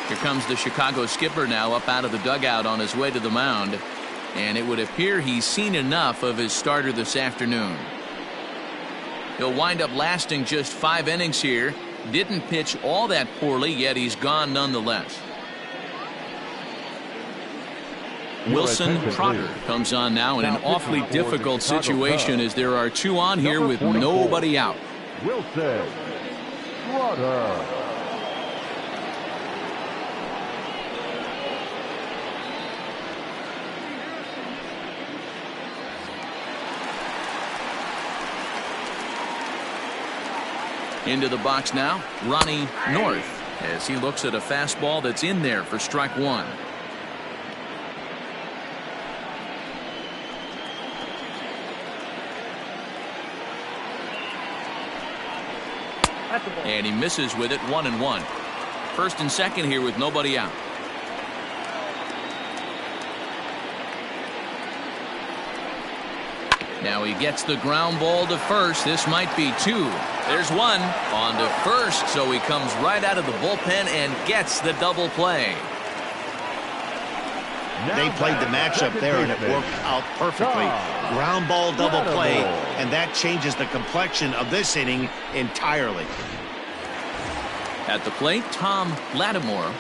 Here comes the Chicago skipper now up out of the dugout on his way to the mound. And it would appear he's seen enough of his starter this afternoon. He'll wind up lasting just 5 innings here. Didn't pitch all that poorly, yet he's gone nonetheless. Wilson Trotter comes on now in an awfully difficult situation as there are 2 on here with nobody out. Wilson Trotter. Into the box now, Ronnie North, as he looks at a fastball that's in there for strike 1. And he misses with it, 1-1. First and second here with nobody out. Now he gets the ground ball to first. This might be two. There's one on to first, so he comes right out of the bullpen and gets the double play. They played the matchup there, and it worked out perfectly. Ground ball double play, and that changes the complexion of this inning entirely. At the plate, Tom Lattimore.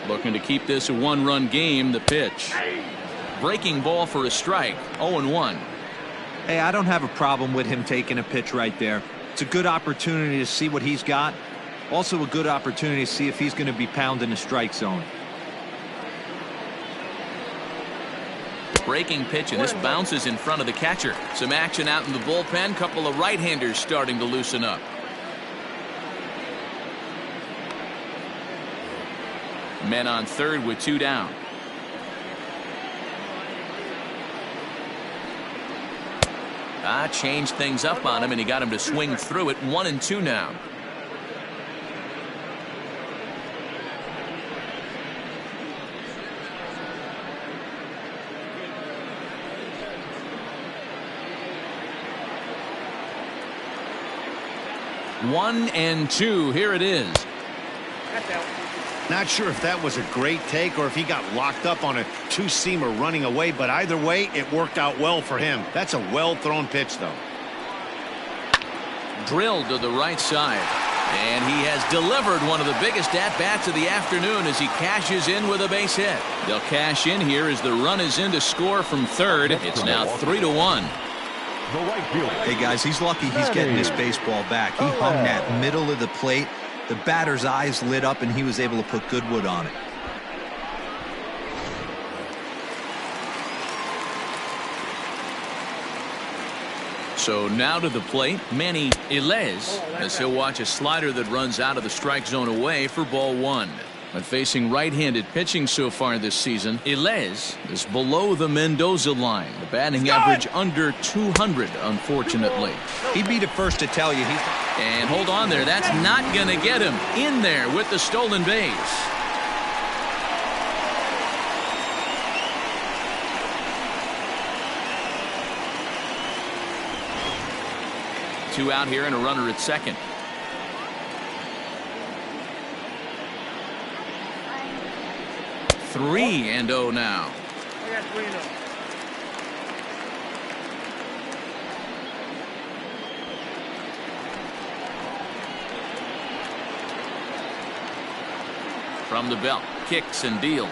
Looking to keep this a one-run game. The pitch. Breaking ball for a strike. 0-1. Hey, I don't have a problem with him taking a pitch right there. It's a good opportunity to see what he's got. Also a good opportunity to see if he's going to be pounding the strike zone. Breaking pitch, and this bounces in front of the catcher. Some action out in the bullpen. Couple of right-handers starting to loosen up. Men on third with two down. Changed things up on him, and he got him to swing through it. 1-2 now. One and two. Here it is. Not sure if that was a great take or if he got locked up on a two-seamer running away, but either way, it worked out well for him. That's a well-thrown pitch, though. Drilled to the right side. And he has delivered one of the biggest at-bats of the afternoon as he cashes in with a base hit. They'll cash in here as the run is in to score from third. It's now 3-1. Hey, guys, he's lucky he's getting this baseball back. He hung that middle of the plate. The batter's eyes lit up, and he was able to put good wood on it. So now to the plate, Manny Ilez, as he'll watch a slider that runs out of the strike zone away for ball one. When facing right-handed pitching so far this season, Ilez is below the Mendoza line. The batting average under 200, unfortunately. He'd be the first to tell you. And hold on there. That's not going to get him in there with the stolen base. Two out here and a runner at second. Three and 0 now. I got 3-0. From the belt, kicks and deals.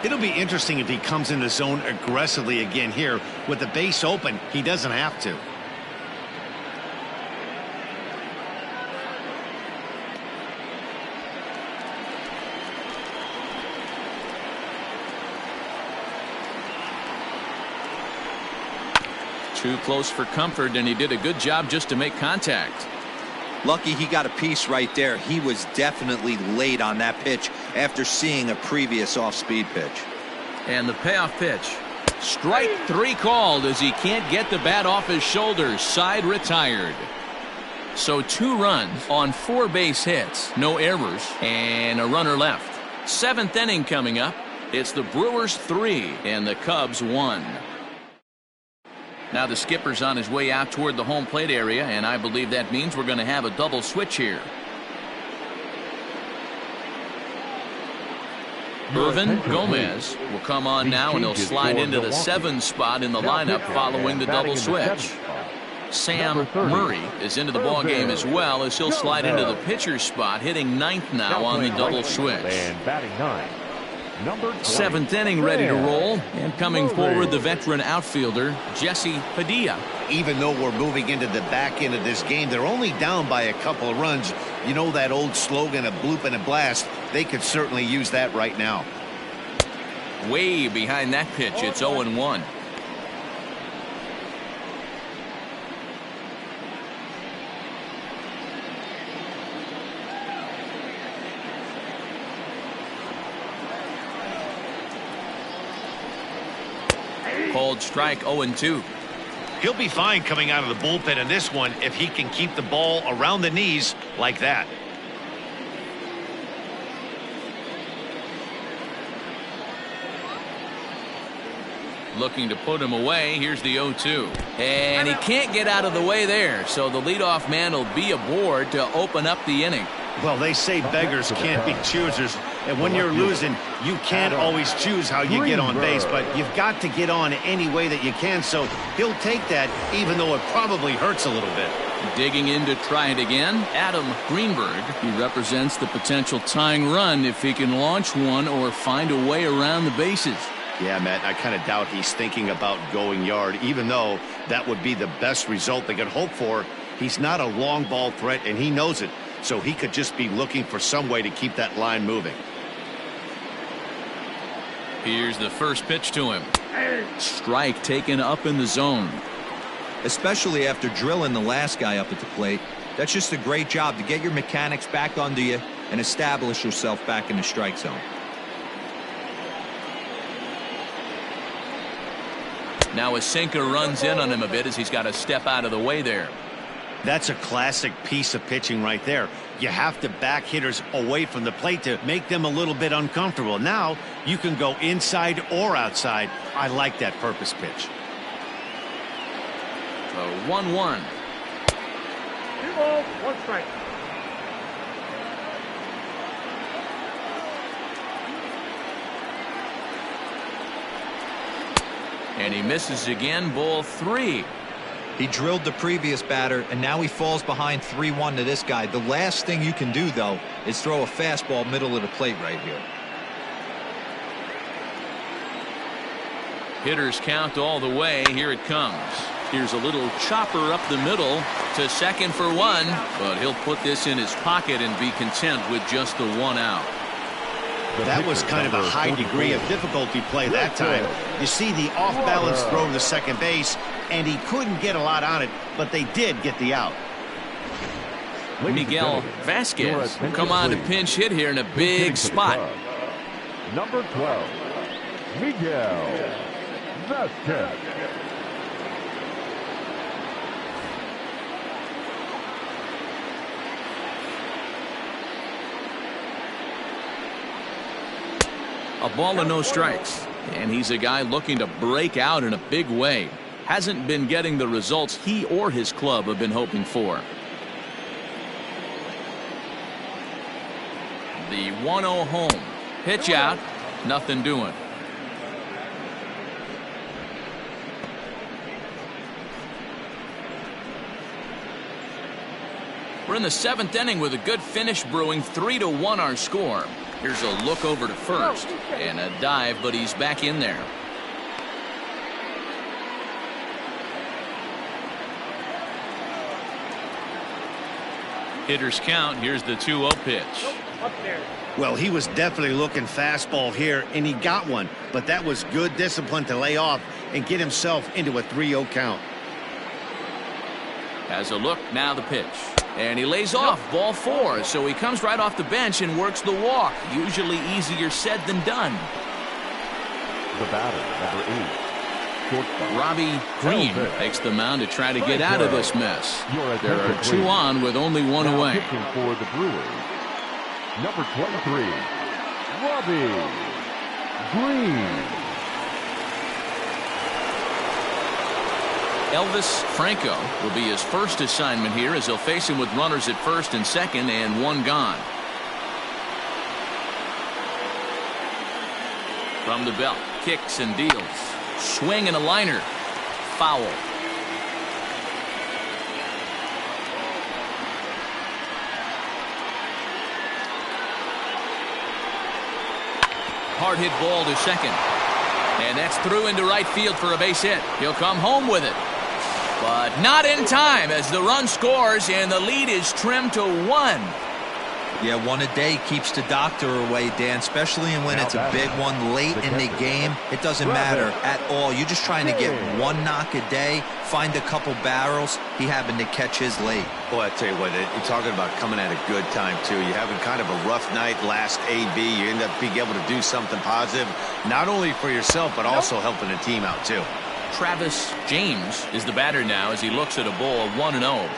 It'll be interesting if he comes in the zone aggressively again here. With the base open, he doesn't have to. Too close for comfort, and he did a good job just to make contact. Lucky he got a piece right there. He was definitely late on that pitch after seeing a previous off-speed pitch. And the payoff pitch. Strike three called as he can't get the bat off his shoulders. Side retired. So 2 runs on 4 base hits. No errors and a runner left. 7th inning coming up. It's the Brewers 3 and the Cubs 1. Now the skipper's on his way out toward the home plate area, and I believe that means we're going to have a double switch here. Irvin Gomez will come on now, and he'll slide into the 7 spot in the lineup following the double switch. Sam Murray is into the ball game as well, as he'll slide into the pitcher's spot, hitting 9th now on the double switch. And batting 9. 7th inning ready to roll, and coming forward the veteran outfielder Jesse Padilla. Even though we're moving into the back end of this game, they're only down by a couple of runs. You know that old slogan, a bloop and a blast? They could certainly use that right now. Way behind that pitch. It's 0-1. Cold strike, 0-2. He'll be fine coming out of the bullpen in this one if he can keep the ball around the knees like that. Looking to put him away. Here's the 0-2. And he can't get out of the way there. So the leadoff man will be aboard to open up the inning. Well, they say beggars can't be choosers. And when you're losing, you can't always choose how you get on base. But you've got to get on any way that you can. So he'll take that, even though it probably hurts a little bit. Digging in to try it again, Adam Greenberg. He represents the potential tying run if he can launch one or find a way around the bases. Yeah, Matt, I kind of doubt he's thinking about going yard, even though that would be the best result they could hope for. He's not a long ball threat, and he knows it. So he could just be looking for some way to keep that line moving. Here's the first pitch to him. Strike taken up in the zone. Especially after drilling the last guy up at the plate. That's just a great job to get your mechanics back under you and establish yourself back in the strike zone. Now a sinker runs in on him a bit as he's got to step out of the way there. That's a classic piece of pitching right there. You have to back hitters away from the plate to make them a little bit uncomfortable. Now you can go inside or outside. I like that purpose pitch. The 1-1. 2 balls, 1 strike. And he misses again. Ball 3. He drilled the previous batter, and now he falls behind 3-1 to this guy. The last thing you can do, though, is throw a fastball middle of the plate right here. Hitters count all the way. Here it comes. Here's a little chopper up the middle to second for 1, but he'll put this in his pocket and be content with just the 1 out. That was kind of a high degree of difficulty play that time. You see the off-balance throw to second base, and he couldn't get a lot on it, but they did get the out. Miguel Vasquez will come on to pinch hit here in a big spot. Number 12, Miguel Vasquez. A ball and no strikes. And he's a guy looking to break out in a big way. Hasn't been getting the results he or his club have been hoping for. The 1-0 home. Pitch out. Nothing doing. We're in the 7th inning with a good finish brewing. 3-1 our score. Here's a look over to first and a dive, but he's back in there. Hitters count. Here's the 2-0 pitch. Well, he was definitely looking fastball here, and he got one, but that was good discipline to lay off and get himself into a 3-0 count. Has a look, now the pitch. And he lays off, ball 4, so he comes right off the bench and works the walk. Usually easier said than done. The batter, number 8, shortstop Robbie Green takes the mound to try to get out of this mess. There are 2 on with only 1 now away. pitching for the Brewers, number 23, Robbie Green. Elvis Franco will be his first assignment here as he'll face him with runners at first and second and 1 gone. From the belt, kicks and deals. Swing and a liner. Foul. Hard hit ball to second. And that's through into right field for a base hit. He'll come home with it. But not in time as the run scores and the lead is trimmed to 1. Yeah, 1 a day keeps the doctor away, Dan, especially when it's a big one late in the game. It doesn't matter at all. You're just trying to get 1 knock a day, find a couple barrels. He happened to catch his late. Boy, I tell you what, you're talking about coming at a good time, too. You're having kind of a rough night last AB. You end up being able to do something positive, not only for yourself, but also helping the team out, too. Travis James is the batter now as he looks at a ball 1-0.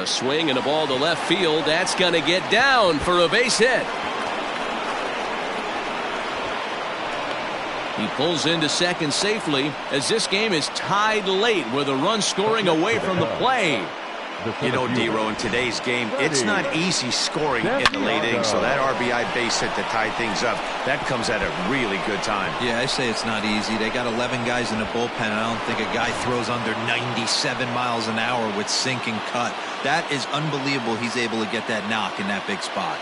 A swing and a ball to left field. That's going to get down for a base hit. He pulls into second safely as this game is tied late with a run scoring away from the play. You know, D-Row, in today's game, it's not easy scoring in the late innings, so that RBI base hit to tie things up, that comes at a really good time. Yeah, I say it's not easy. They got 11 guys in the bullpen, and I don't think a guy throws under 97 miles an hour with sink and cut. That is unbelievable he's able to get that knock in that big spot.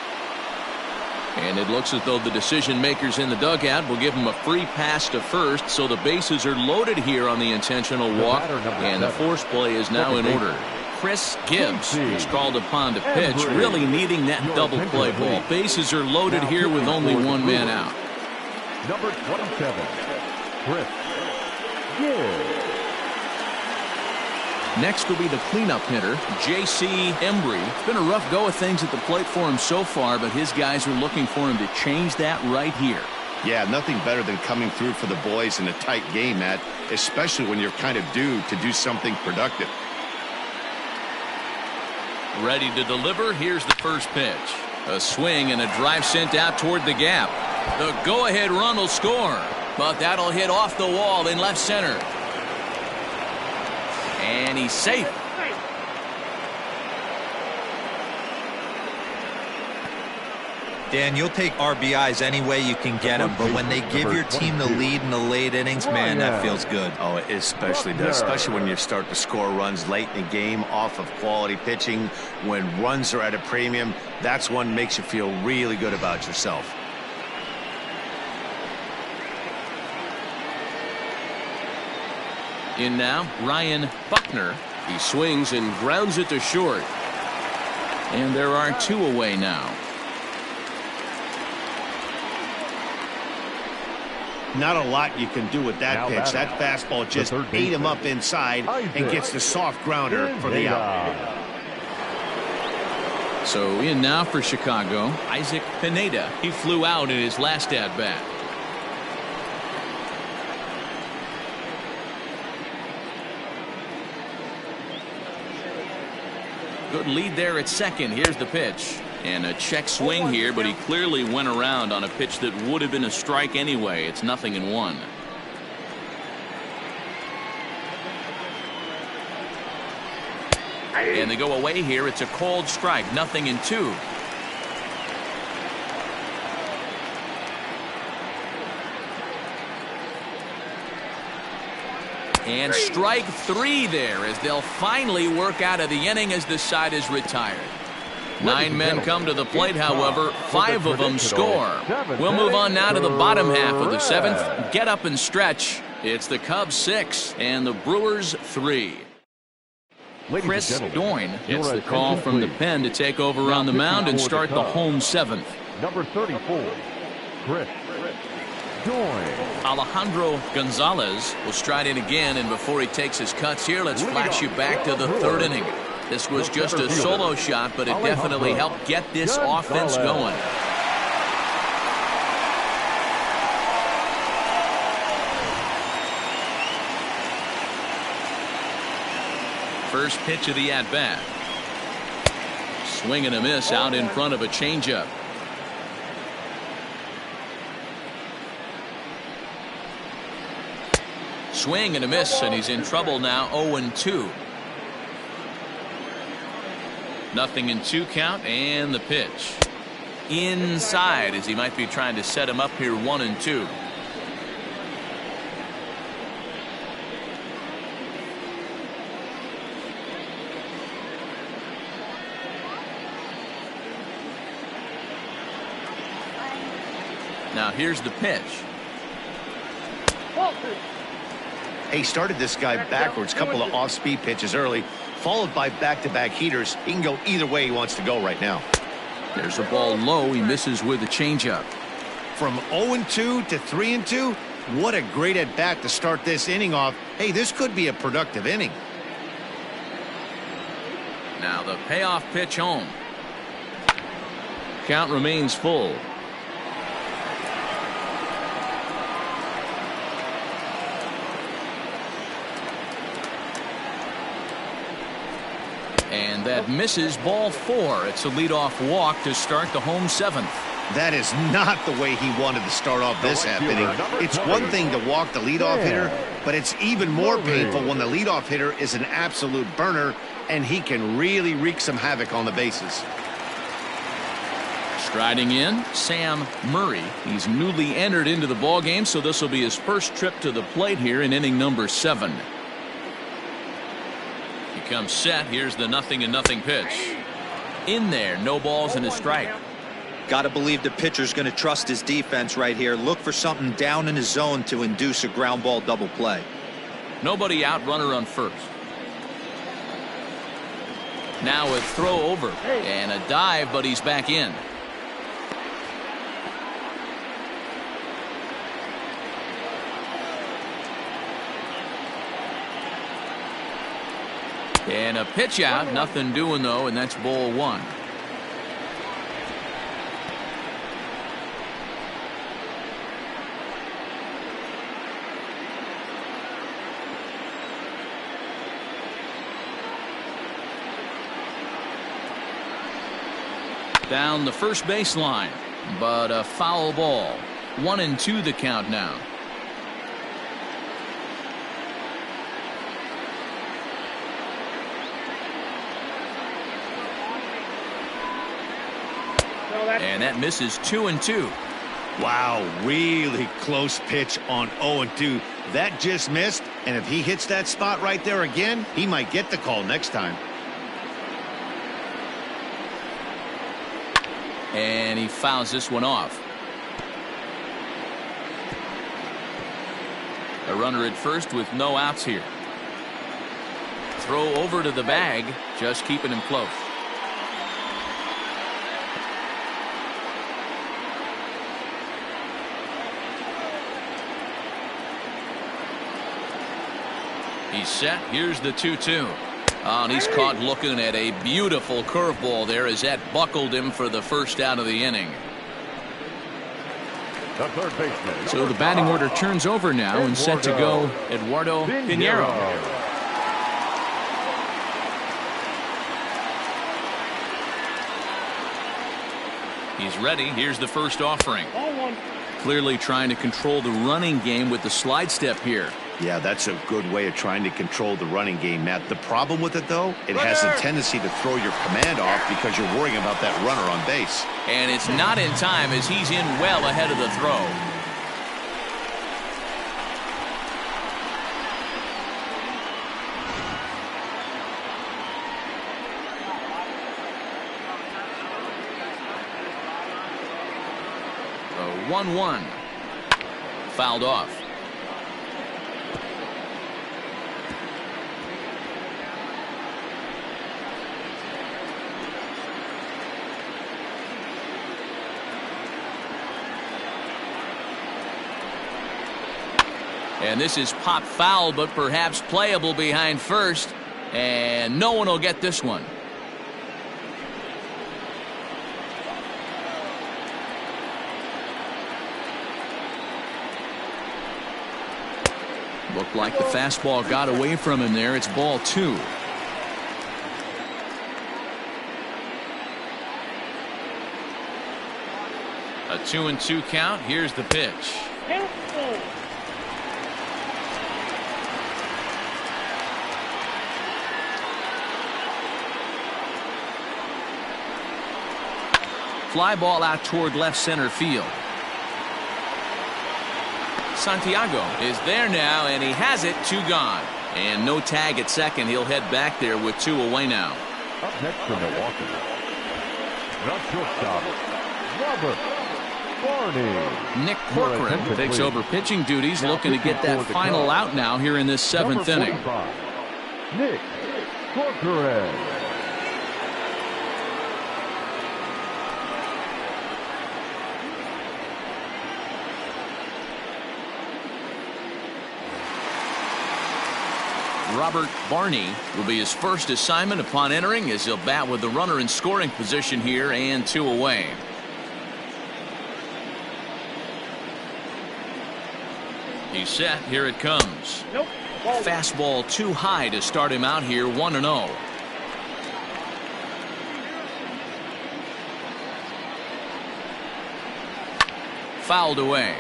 And it looks as though the decision makers in the dugout will give him a free pass to first, so the bases are loaded here on the intentional walk, and the force play is now in order. Chris Gibbs is called upon to pitch, really needing that double play ball. Bases are loaded here with only one man out. Number 27, Chris Gibbs. Next will be the cleanup hitter, J.C. Embry. It's been a rough go of things at the plate for him so far, but his guys are looking for him to change that right here. Yeah, nothing better than coming through for the boys in a tight game, Matt, especially when you're kind of due to do something productive. Ready to deliver. Here's the first pitch. A swing and a drive sent out toward the gap. The go-ahead run will score, but that'll hit off the wall in left center. And he's safe. Dan, you'll take RBIs any way you can get them, but when they give your team the lead in the late innings, man, that feels good. Oh, it especially does, especially when you start to score runs late in the game off of quality pitching. When runs are at a premium, that's one makes you feel really good about yourself. In now, Ryan Buckner. He swings and grounds it to short. And there are two away now. Not a lot you can do with that pitch. That fastball just ate him up inside and gets the soft grounder for the out. So in now for Chicago, Isaac Pineda. He flew out in his last at-bat. Good lead there at second. Here's the pitch. And a check swing here, but he clearly went around on a pitch that would have been a strike anyway. It's 0-1. And they go away here. It's a cold strike. 0-2. And strike three there as they'll finally work out of the inning as this side is retired. 9 men come to the plate, however, 5 of them score. We'll move on now to the bottom half of the 7th. Get up and stretch. It's the Cubs 6 and the Brewers 3. Chris Doyle gets the call from the pen to take over on the mound and start the home 7th. Number 34, Chris Doyle. Alejandro Gonzalez will stride in again, and before he takes his cuts here, let's flash you back to the 3rd inning. This was just a solo shot, but it definitely helped get this offense going. First pitch of the at-bat. Swing and a miss out in front of a changeup. Swing and a miss, and he's in trouble now. 0-2. 0-2 count, and the pitch inside as he might be trying to set him up here. 1-2. Now here's the pitch. He started this guy backwards, couple of off-speed pitches early, followed by back-to-back heaters. He can go either way he wants to go right now. There's a ball low. He misses with a changeup. From 0-2 to 3-2, what a great at-bat to start this inning off. Hey, this could be a productive inning. Now the payoff pitch home. Count remains full. And And that misses, ball 4. It's a leadoff walk to start the home 7th. That is not the way he wanted to start off this half inning. It's one thing to walk the leadoff hitter, but it's even more painful when the leadoff hitter is an absolute burner, and he can really wreak some havoc on the bases. Striding in, Sam Murray. He's newly entered into the ballgame, so this will be his first trip to the plate here in inning number 7. He comes set. Here's the 0-0 pitch. In there, no balls and a strike. Got to believe the pitcher's going to trust his defense right here. Look for something down in his zone to induce a ground ball double play. Nobody out, runner on first. Now a throw over and a dive, but he's back in. And a pitch out, nothing doing though, and that's ball 1. Down the first baseline, but a foul ball. 1-2 the count now. And that misses. 2-2. Wow, really close pitch on 0-2. That just missed, and if he hits that spot right there again, he might get the call next time. And he fouls this one off. A runner at first with no outs here. Throw over to the bag, just keeping him close. He's set. Here's the 2-2. Oh, and he's caught looking at a beautiful curveball there as that buckled him for the first out of the inning. The third baseman. So the batting order turns over now and set to go Eduardo Pineda. He's ready. Here's the first offering. Clearly trying to control the running game with the slide step here. Yeah, that's a good way of trying to control the running game, Matt. The problem with it, though, it has a tendency to throw your command off because you're worrying about that runner on base. And it's not in time as he's in well ahead of the throw. A 1-1. Fouled off. And this is pop foul, but perhaps playable behind first. And no one will get this one. Looked like the fastball got away from him there. It's ball 2. A 2-2 count. Here's the pitch. Fly ball out toward left center field. Santiago is there now, and he has it. 2 gone. And no tag at second. He'll head back there with 2 away now. Up next for Milwaukee, the shortstop, Robert Barney. Nick Corcoran takes over pitching duties, looking to get that final out now here in this 7th inning. Nick Corcoran. Robert Barney will be his first assignment upon entering, as he'll bat with the runner in scoring position here and 2 away. He's set. Here it comes. Fastball too high to start him out here. 1-0. fouled away.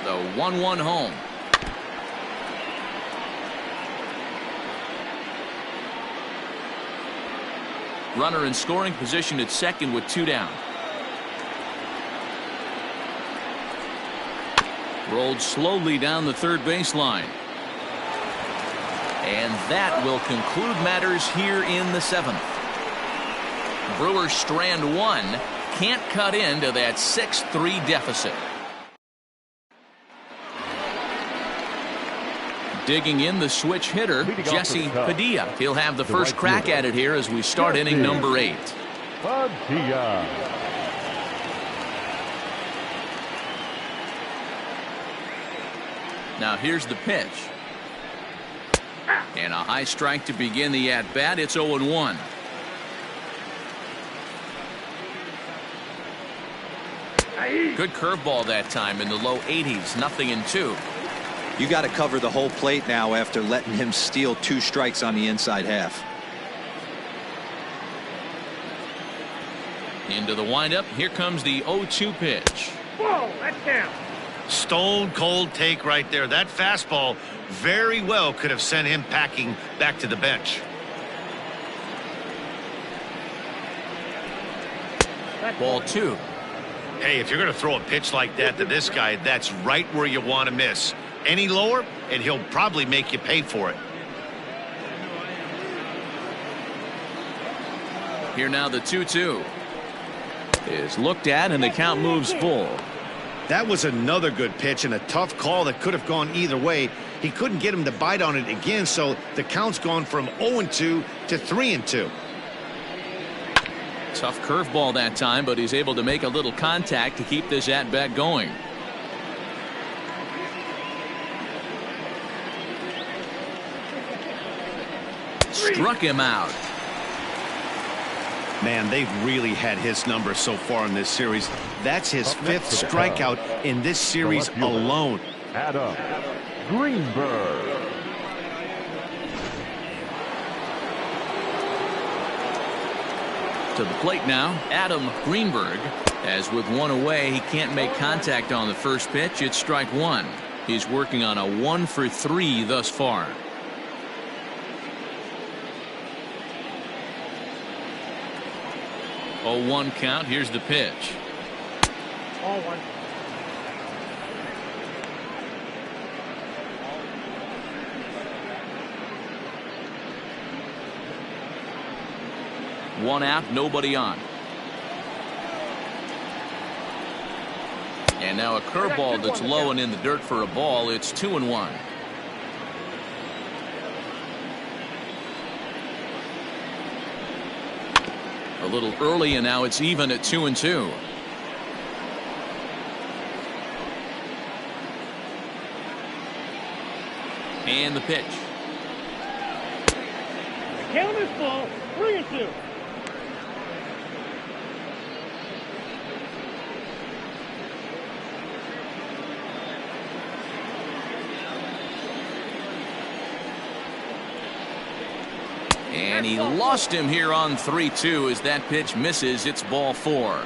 The 1-1 home. Runner in scoring position at second with 2 down. Rolled slowly down the third baseline. And that will conclude matters here in the 7th. Brewers strand 1. Can't cut into that 6-3 deficit. Digging in the switch hitter, Jesse Padilla. He'll have the first crack at it here as we start inning number 8. Padilla. Now here's the pitch. And a high strike to begin the at-bat. It's 0-1. Good curveball that time in the low 80s. 0-2. You got to cover the whole plate now after letting him steal 2 strikes on the inside half. Into the windup. Here comes the 0-2 pitch. Whoa, that's down. Stone cold take right there. That fastball very well could have sent him packing back to the bench. Ball 2. Hey, if you're going to throw a pitch like that to this guy, that's right where you want to miss. Any lower, and he'll probably make you pay for it. Here now the 2-2 is looked at, and the count moves full. That was another good pitch and a tough call that could have gone either way. He couldn't get him to bite on it again, so the count's gone from 0-2 to 3-2. Tough curveball that time, but he's able to make a little contact to keep this at-bat going. Struck him out. Man, they've really had his number so far in this series. That's his 5th strikeout in this series alone. Adam Greenberg. To the plate now, Adam Greenberg. As with 1 away, he can't make contact on the first pitch. It's strike 1. He's working on a 1-for-3 thus far. 0-1 count. Here's the pitch. 0-1. One out, nobody on. And now a curveball that's low and in the dirt for a ball. It's 2-1. A little early, and now it's even at 2-2. And the pitch. The count is full. 3-2. And he lost him here on 3-2 as that pitch misses. It's ball 4.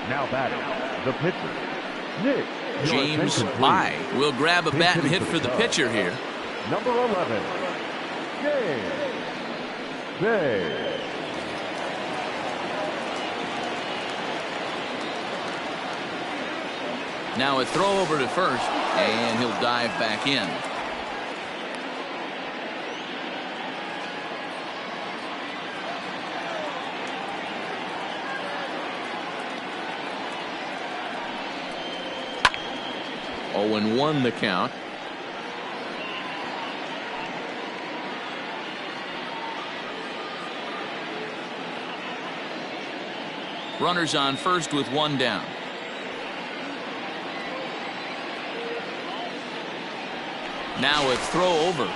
Now batting, the pitcher, Nick. James High will grab a bat and hit for the pitcher here. Number 11, James Bay. Now a throw over to first, and he'll dive back in. Oh, and 1 the count. Runners on first with 1 down. Now a throw over.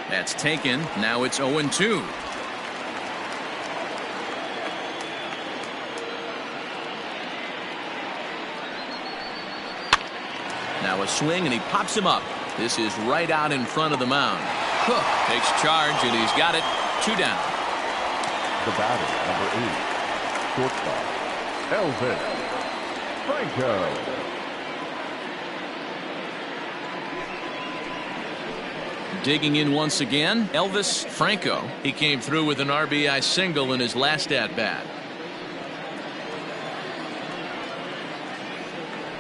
That's taken. Now it's 0-2. Now a swing, and he pops him up. This is right out in front of the mound. Cook takes charge, and he's got it. 2 down. The batter, number 8, shortstop, Elvis Franco. Digging in once again, Elvis Franco. He came through with an RBI single in his last at-bat.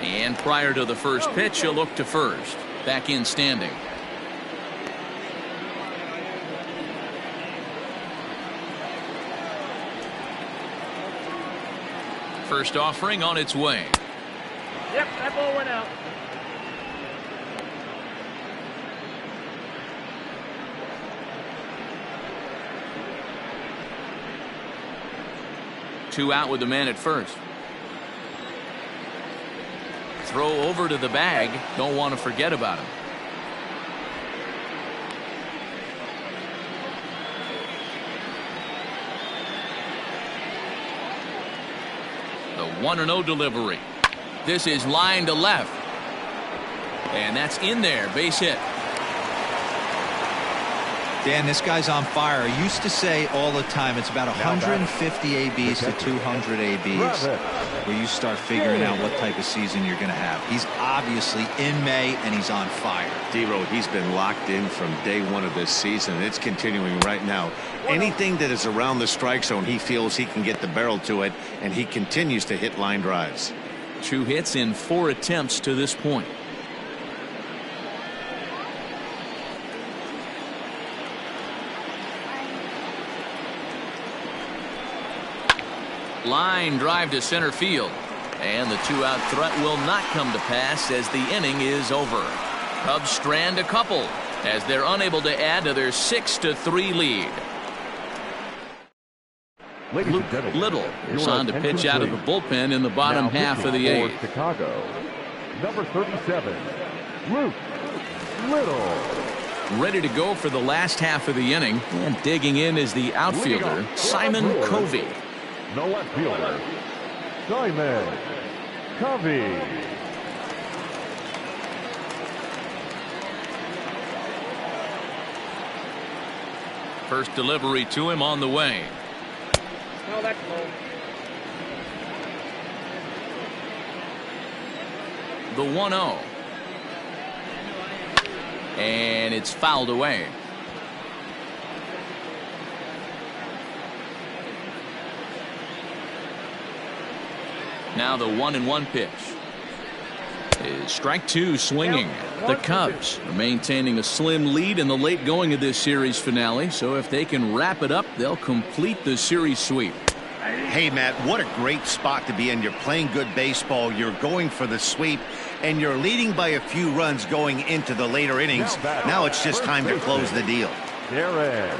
And prior to the first pitch, he'll look to first. Back in standing. First offering on its way. Yep, that ball went out. Two out with the man at first. Throw over to the bag. Don't want to forget about him. The 1-0 delivery. This is line to left. And that's in there. Base hit. Dan, this guy's on fire. I used to say all the time it's about 150 ABs to 200 ABs where you start figuring out what type of season you're going to have. He's obviously in May, and he's on fire. D-Road, he's been locked in from day one of this season. It's continuing right now. Anything that is around the strike zone, he feels he can get the barrel to it, and he continues to hit line drives. 2 hits in 4 attempts to this point. Line drive to center field, and the 2-out threat will not come to pass as the inning is over. Cubs strand a couple as they're unable to add to their 6-3 lead. Luke Little is on to pitch out of the bullpen in the bottom half of the 8th. Chicago, number 37, Luke Little. Ready to go for the last half of the inning, and digging in is the outfielder Simon Covey. The left fielder, Simon Covey. First delivery to him on the way. No, that's low. The 1-0. And it's fouled away. Now the 1-1 pitch is strike 2 swinging. The Cubs are maintaining a slim lead in the late going of this series finale, so if they can wrap it up, they'll complete the series sweep. Hey, Matt, what a great spot to be in. You're playing good baseball. You're going for the sweep, and you're leading by a few runs going into the later innings. Now it's just time to close the deal. Darren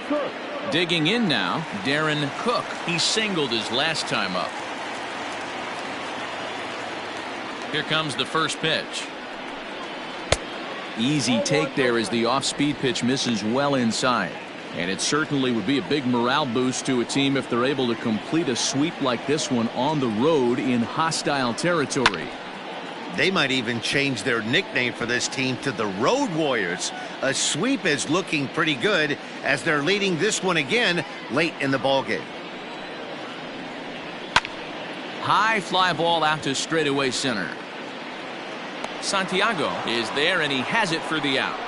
Cook. Digging in now, Darren Cook. He singled his last time up. Here comes the first pitch. Easy take there as the off-speed pitch misses well inside. And it certainly would be a big morale boost to a team if they're able to complete a sweep like this one on the road in hostile territory. They might even change their nickname for this team to the Road Warriors. A sweep is looking pretty good as they're leading this one again late in the ballgame. High fly ball out to straightaway center. Santiago is there, and he has it for the out.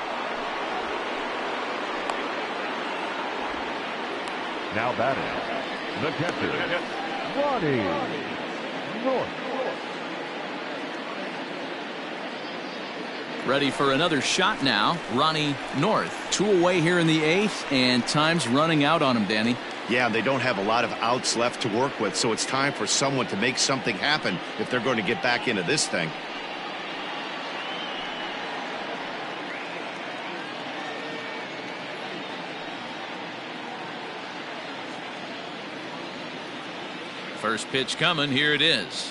Now batting, the catcher, Ronnie North. Ready for another shot now, Ronnie North. 2 away here in the 8th, and time's running out on him, Danny. Yeah, they don't have a lot of outs left to work with, so it's time for someone to make something happen if they're going to get back into this thing. First pitch coming. Here it is.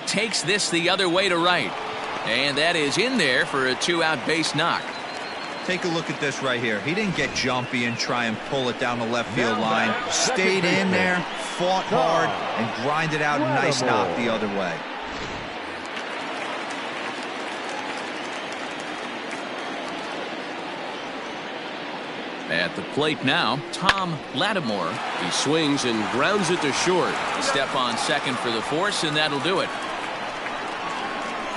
Takes this the other way to right. And that is in there for a 2-out base knock. Take a look at this right here. He didn't get jumpy and try and pull it down the left field line. Stayed in there, fought hard, and grinded out a nice knock the other way. At the plate now, Tom Lattimore. He swings and grounds it to short. Step on second for the force, and that'll do it.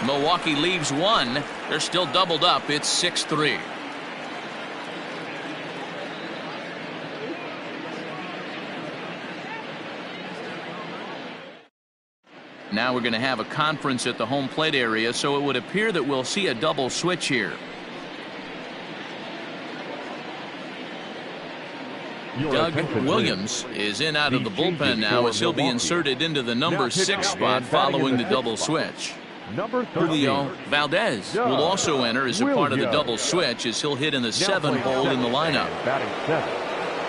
Milwaukee leaves one. They're still doubled up. It's 6-3. Now we're going to have a conference at the home plate area, so it would appear that we'll see a double switch here. Doug Williams is in out of the bullpen now as he'll be inserted into the number 6 spot following the double switch. Julio Valdez will also enter as a part of the double switch as he'll hit in the 7 hole in the lineup.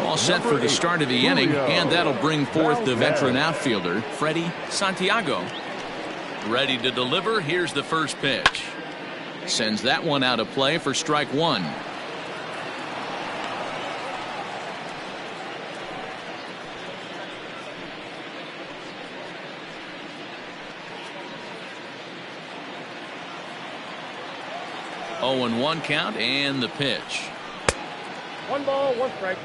All set for the start of the inning, and that'll bring forth the veteran outfielder, Freddie Santiago. Ready to deliver. Here's the first pitch. Sends that one out of play for strike one. Oh, and 1 count, and the pitch. 1 ball, 1 strike.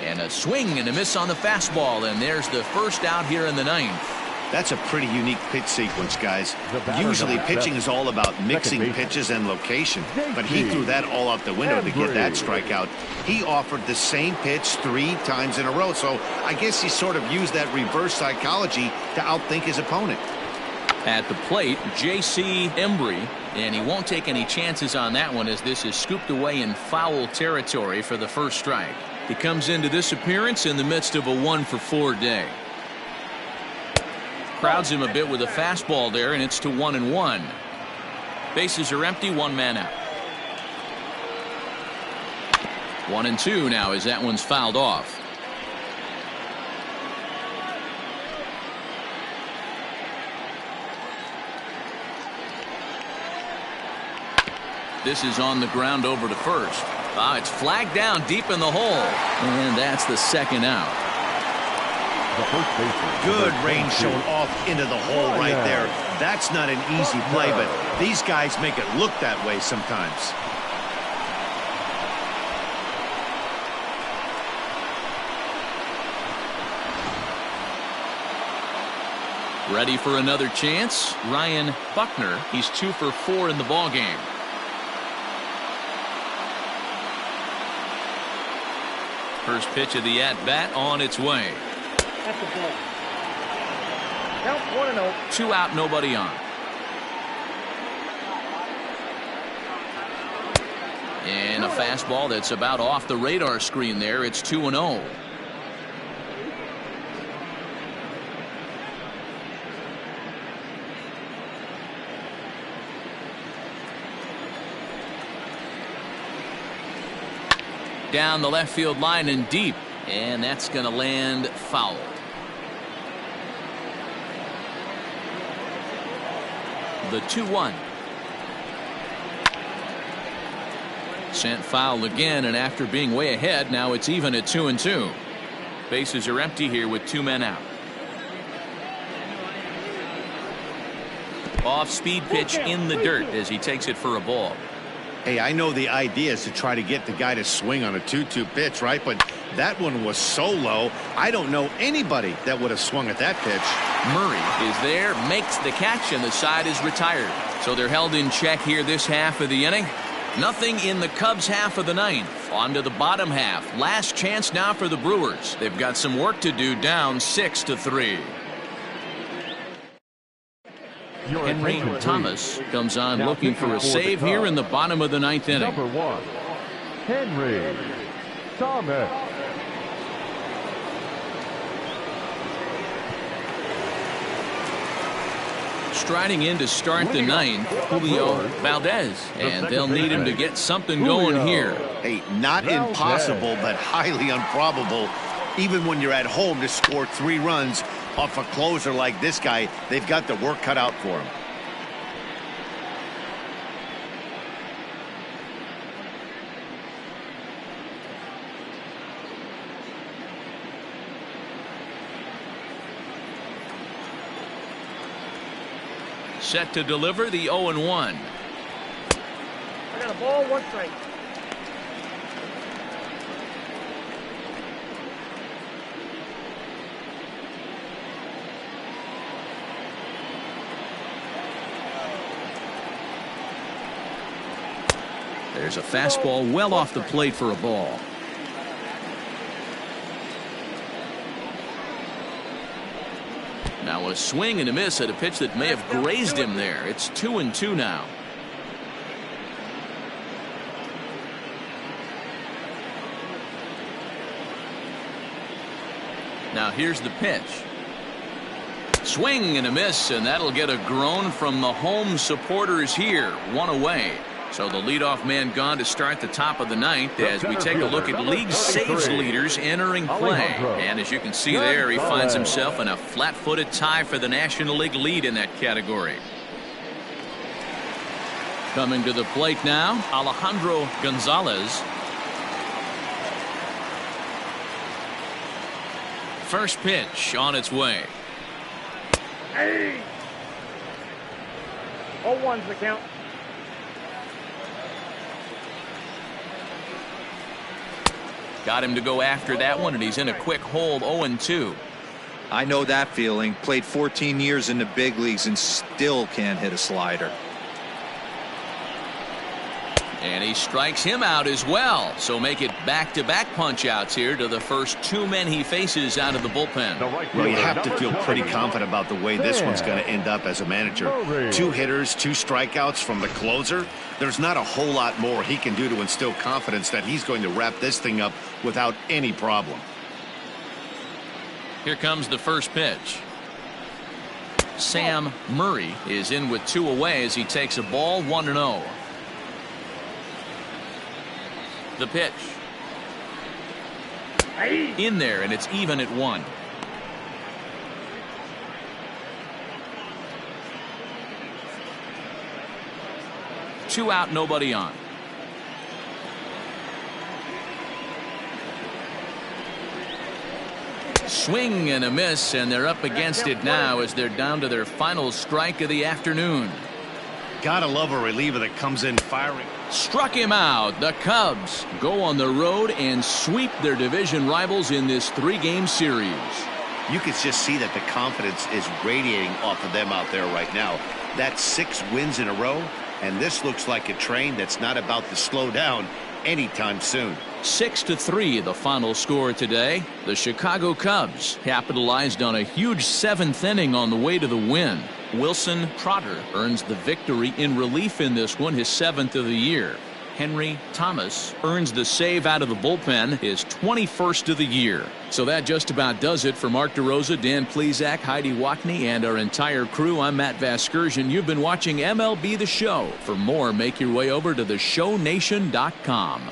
And a swing and a miss on the fastball, and there's the first out here in the 9th. That's a pretty unique pitch sequence, guys. Usually pitching is all about mixing pitches and location, but he threw that all out the window to get that strikeout. He offered the same pitch 3 times in a row, so I guess he sort of used that reverse psychology to outthink his opponent. At the plate, J.C. Embry, and he won't take any chances on that one as this is scooped away in foul territory for the first strike. He comes into this appearance in the midst of a 1-for-4 day. Crowds him a bit with a fastball there, and it's to 1-1. Bases are empty, 1 man out. 1-2 now as that one's fouled off. This is on the ground over to first. It's flagged down deep in the hole, and that's the second out. Good range shown off into the hole right there. That's not an easy play, but these guys make it look that way sometimes. Ready for another chance? Ryan Buckner. He's 2 for 4 in the ballgame. First pitch of the at-bat on its way. That's a ball. Count 1-0. 2 out, nobody on. And a fastball that's about off the radar screen there. It's 2-0. Down the left field line and deep, and that's going to land foul. The 2-1. Sent foul again, and after being way ahead, now it's even at 2-2. Bases are empty here with 2 men out. Off-speed pitch in the dirt as he takes it for a ball. Hey, I know the idea is to try to get the guy to swing on a 2-2 pitch, right? But that one was so low, I don't know anybody that would have swung at that pitch. Murray is there, makes the catch, and the side is retired. So they're held in check here this half of the inning. Nothing in the Cubs half of the 9th. On to the bottom half. Last chance now for the Brewers. They've got some work to do, down 6-3. Henry Thomas comes on looking for a save here in the bottom of the 9th inning. Number 1, Henry Thomas. Striding in to start the ninth, Julio Valdez, and they'll need him to get something going here. Hey, not impossible, but highly improbable. Even when you're at home to score 3 runs off a closer like this guy, they've got the work cut out for him. Set to deliver the 0-1. I got a ball, 1 strike. There's a fastball well off the plate for a ball. Now a swing and a miss at a pitch that may have grazed him there. It's 2-2 now. Now here's the pitch. Swing and a miss, and that'll get a groan from the home supporters here. 1 away. So the leadoff man gone to start the top of the ninth as we take a look at league saves leaders entering play. And as you can see there, he finds himself in a flat-footed tie for the National League lead in that category. Coming to the plate now, Alejandro Gonzalez. First pitch on its way. Hey! 0-1's the count. Got him to go after that one, and he's in a quick hold. 0-2. I know that feeling. Played 14 years in the big leagues and still can't hit a slider. And he strikes him out as well. So make it back-to-back punch-outs here to the first 2 men he faces out of the bullpen. Well, you have to feel pretty confident about the way this one's going to end up as a manager. 2 hitters, 2 strikeouts from the closer. There's not a whole lot more he can do to instill confidence that he's going to wrap this thing up without any problem. Here comes the first pitch. Sam Murray is in with 2 away as he takes a ball. 1-0. The pitch. In there, and it's even at 1. Two out, nobody on. Swing and a miss, and they're up against it now as they're down to their final strike of the afternoon. Gotta love a reliever that comes in firing. Struck him out. The Cubs go on the road and sweep their division rivals in this 3-game series. You can just see that the confidence is radiating off of them out there right now. That's 6 wins in a row, and this looks like a train that's not about to slow down anytime soon. 6-3 the final score today. The Chicago Cubs capitalized on a huge 7th inning on the way to the win. Wilson Trotter earns the victory in relief in this one, his 7th of the year. Henry Thomas earns the save out of the bullpen, his 21st of the year. So that just about does it for Mark DeRosa, Dan Plesac, Heidi Watney, and our entire crew. I'm Matt Vasgersian. You've been watching MLB The Show. For more, make your way over to theshownation.com.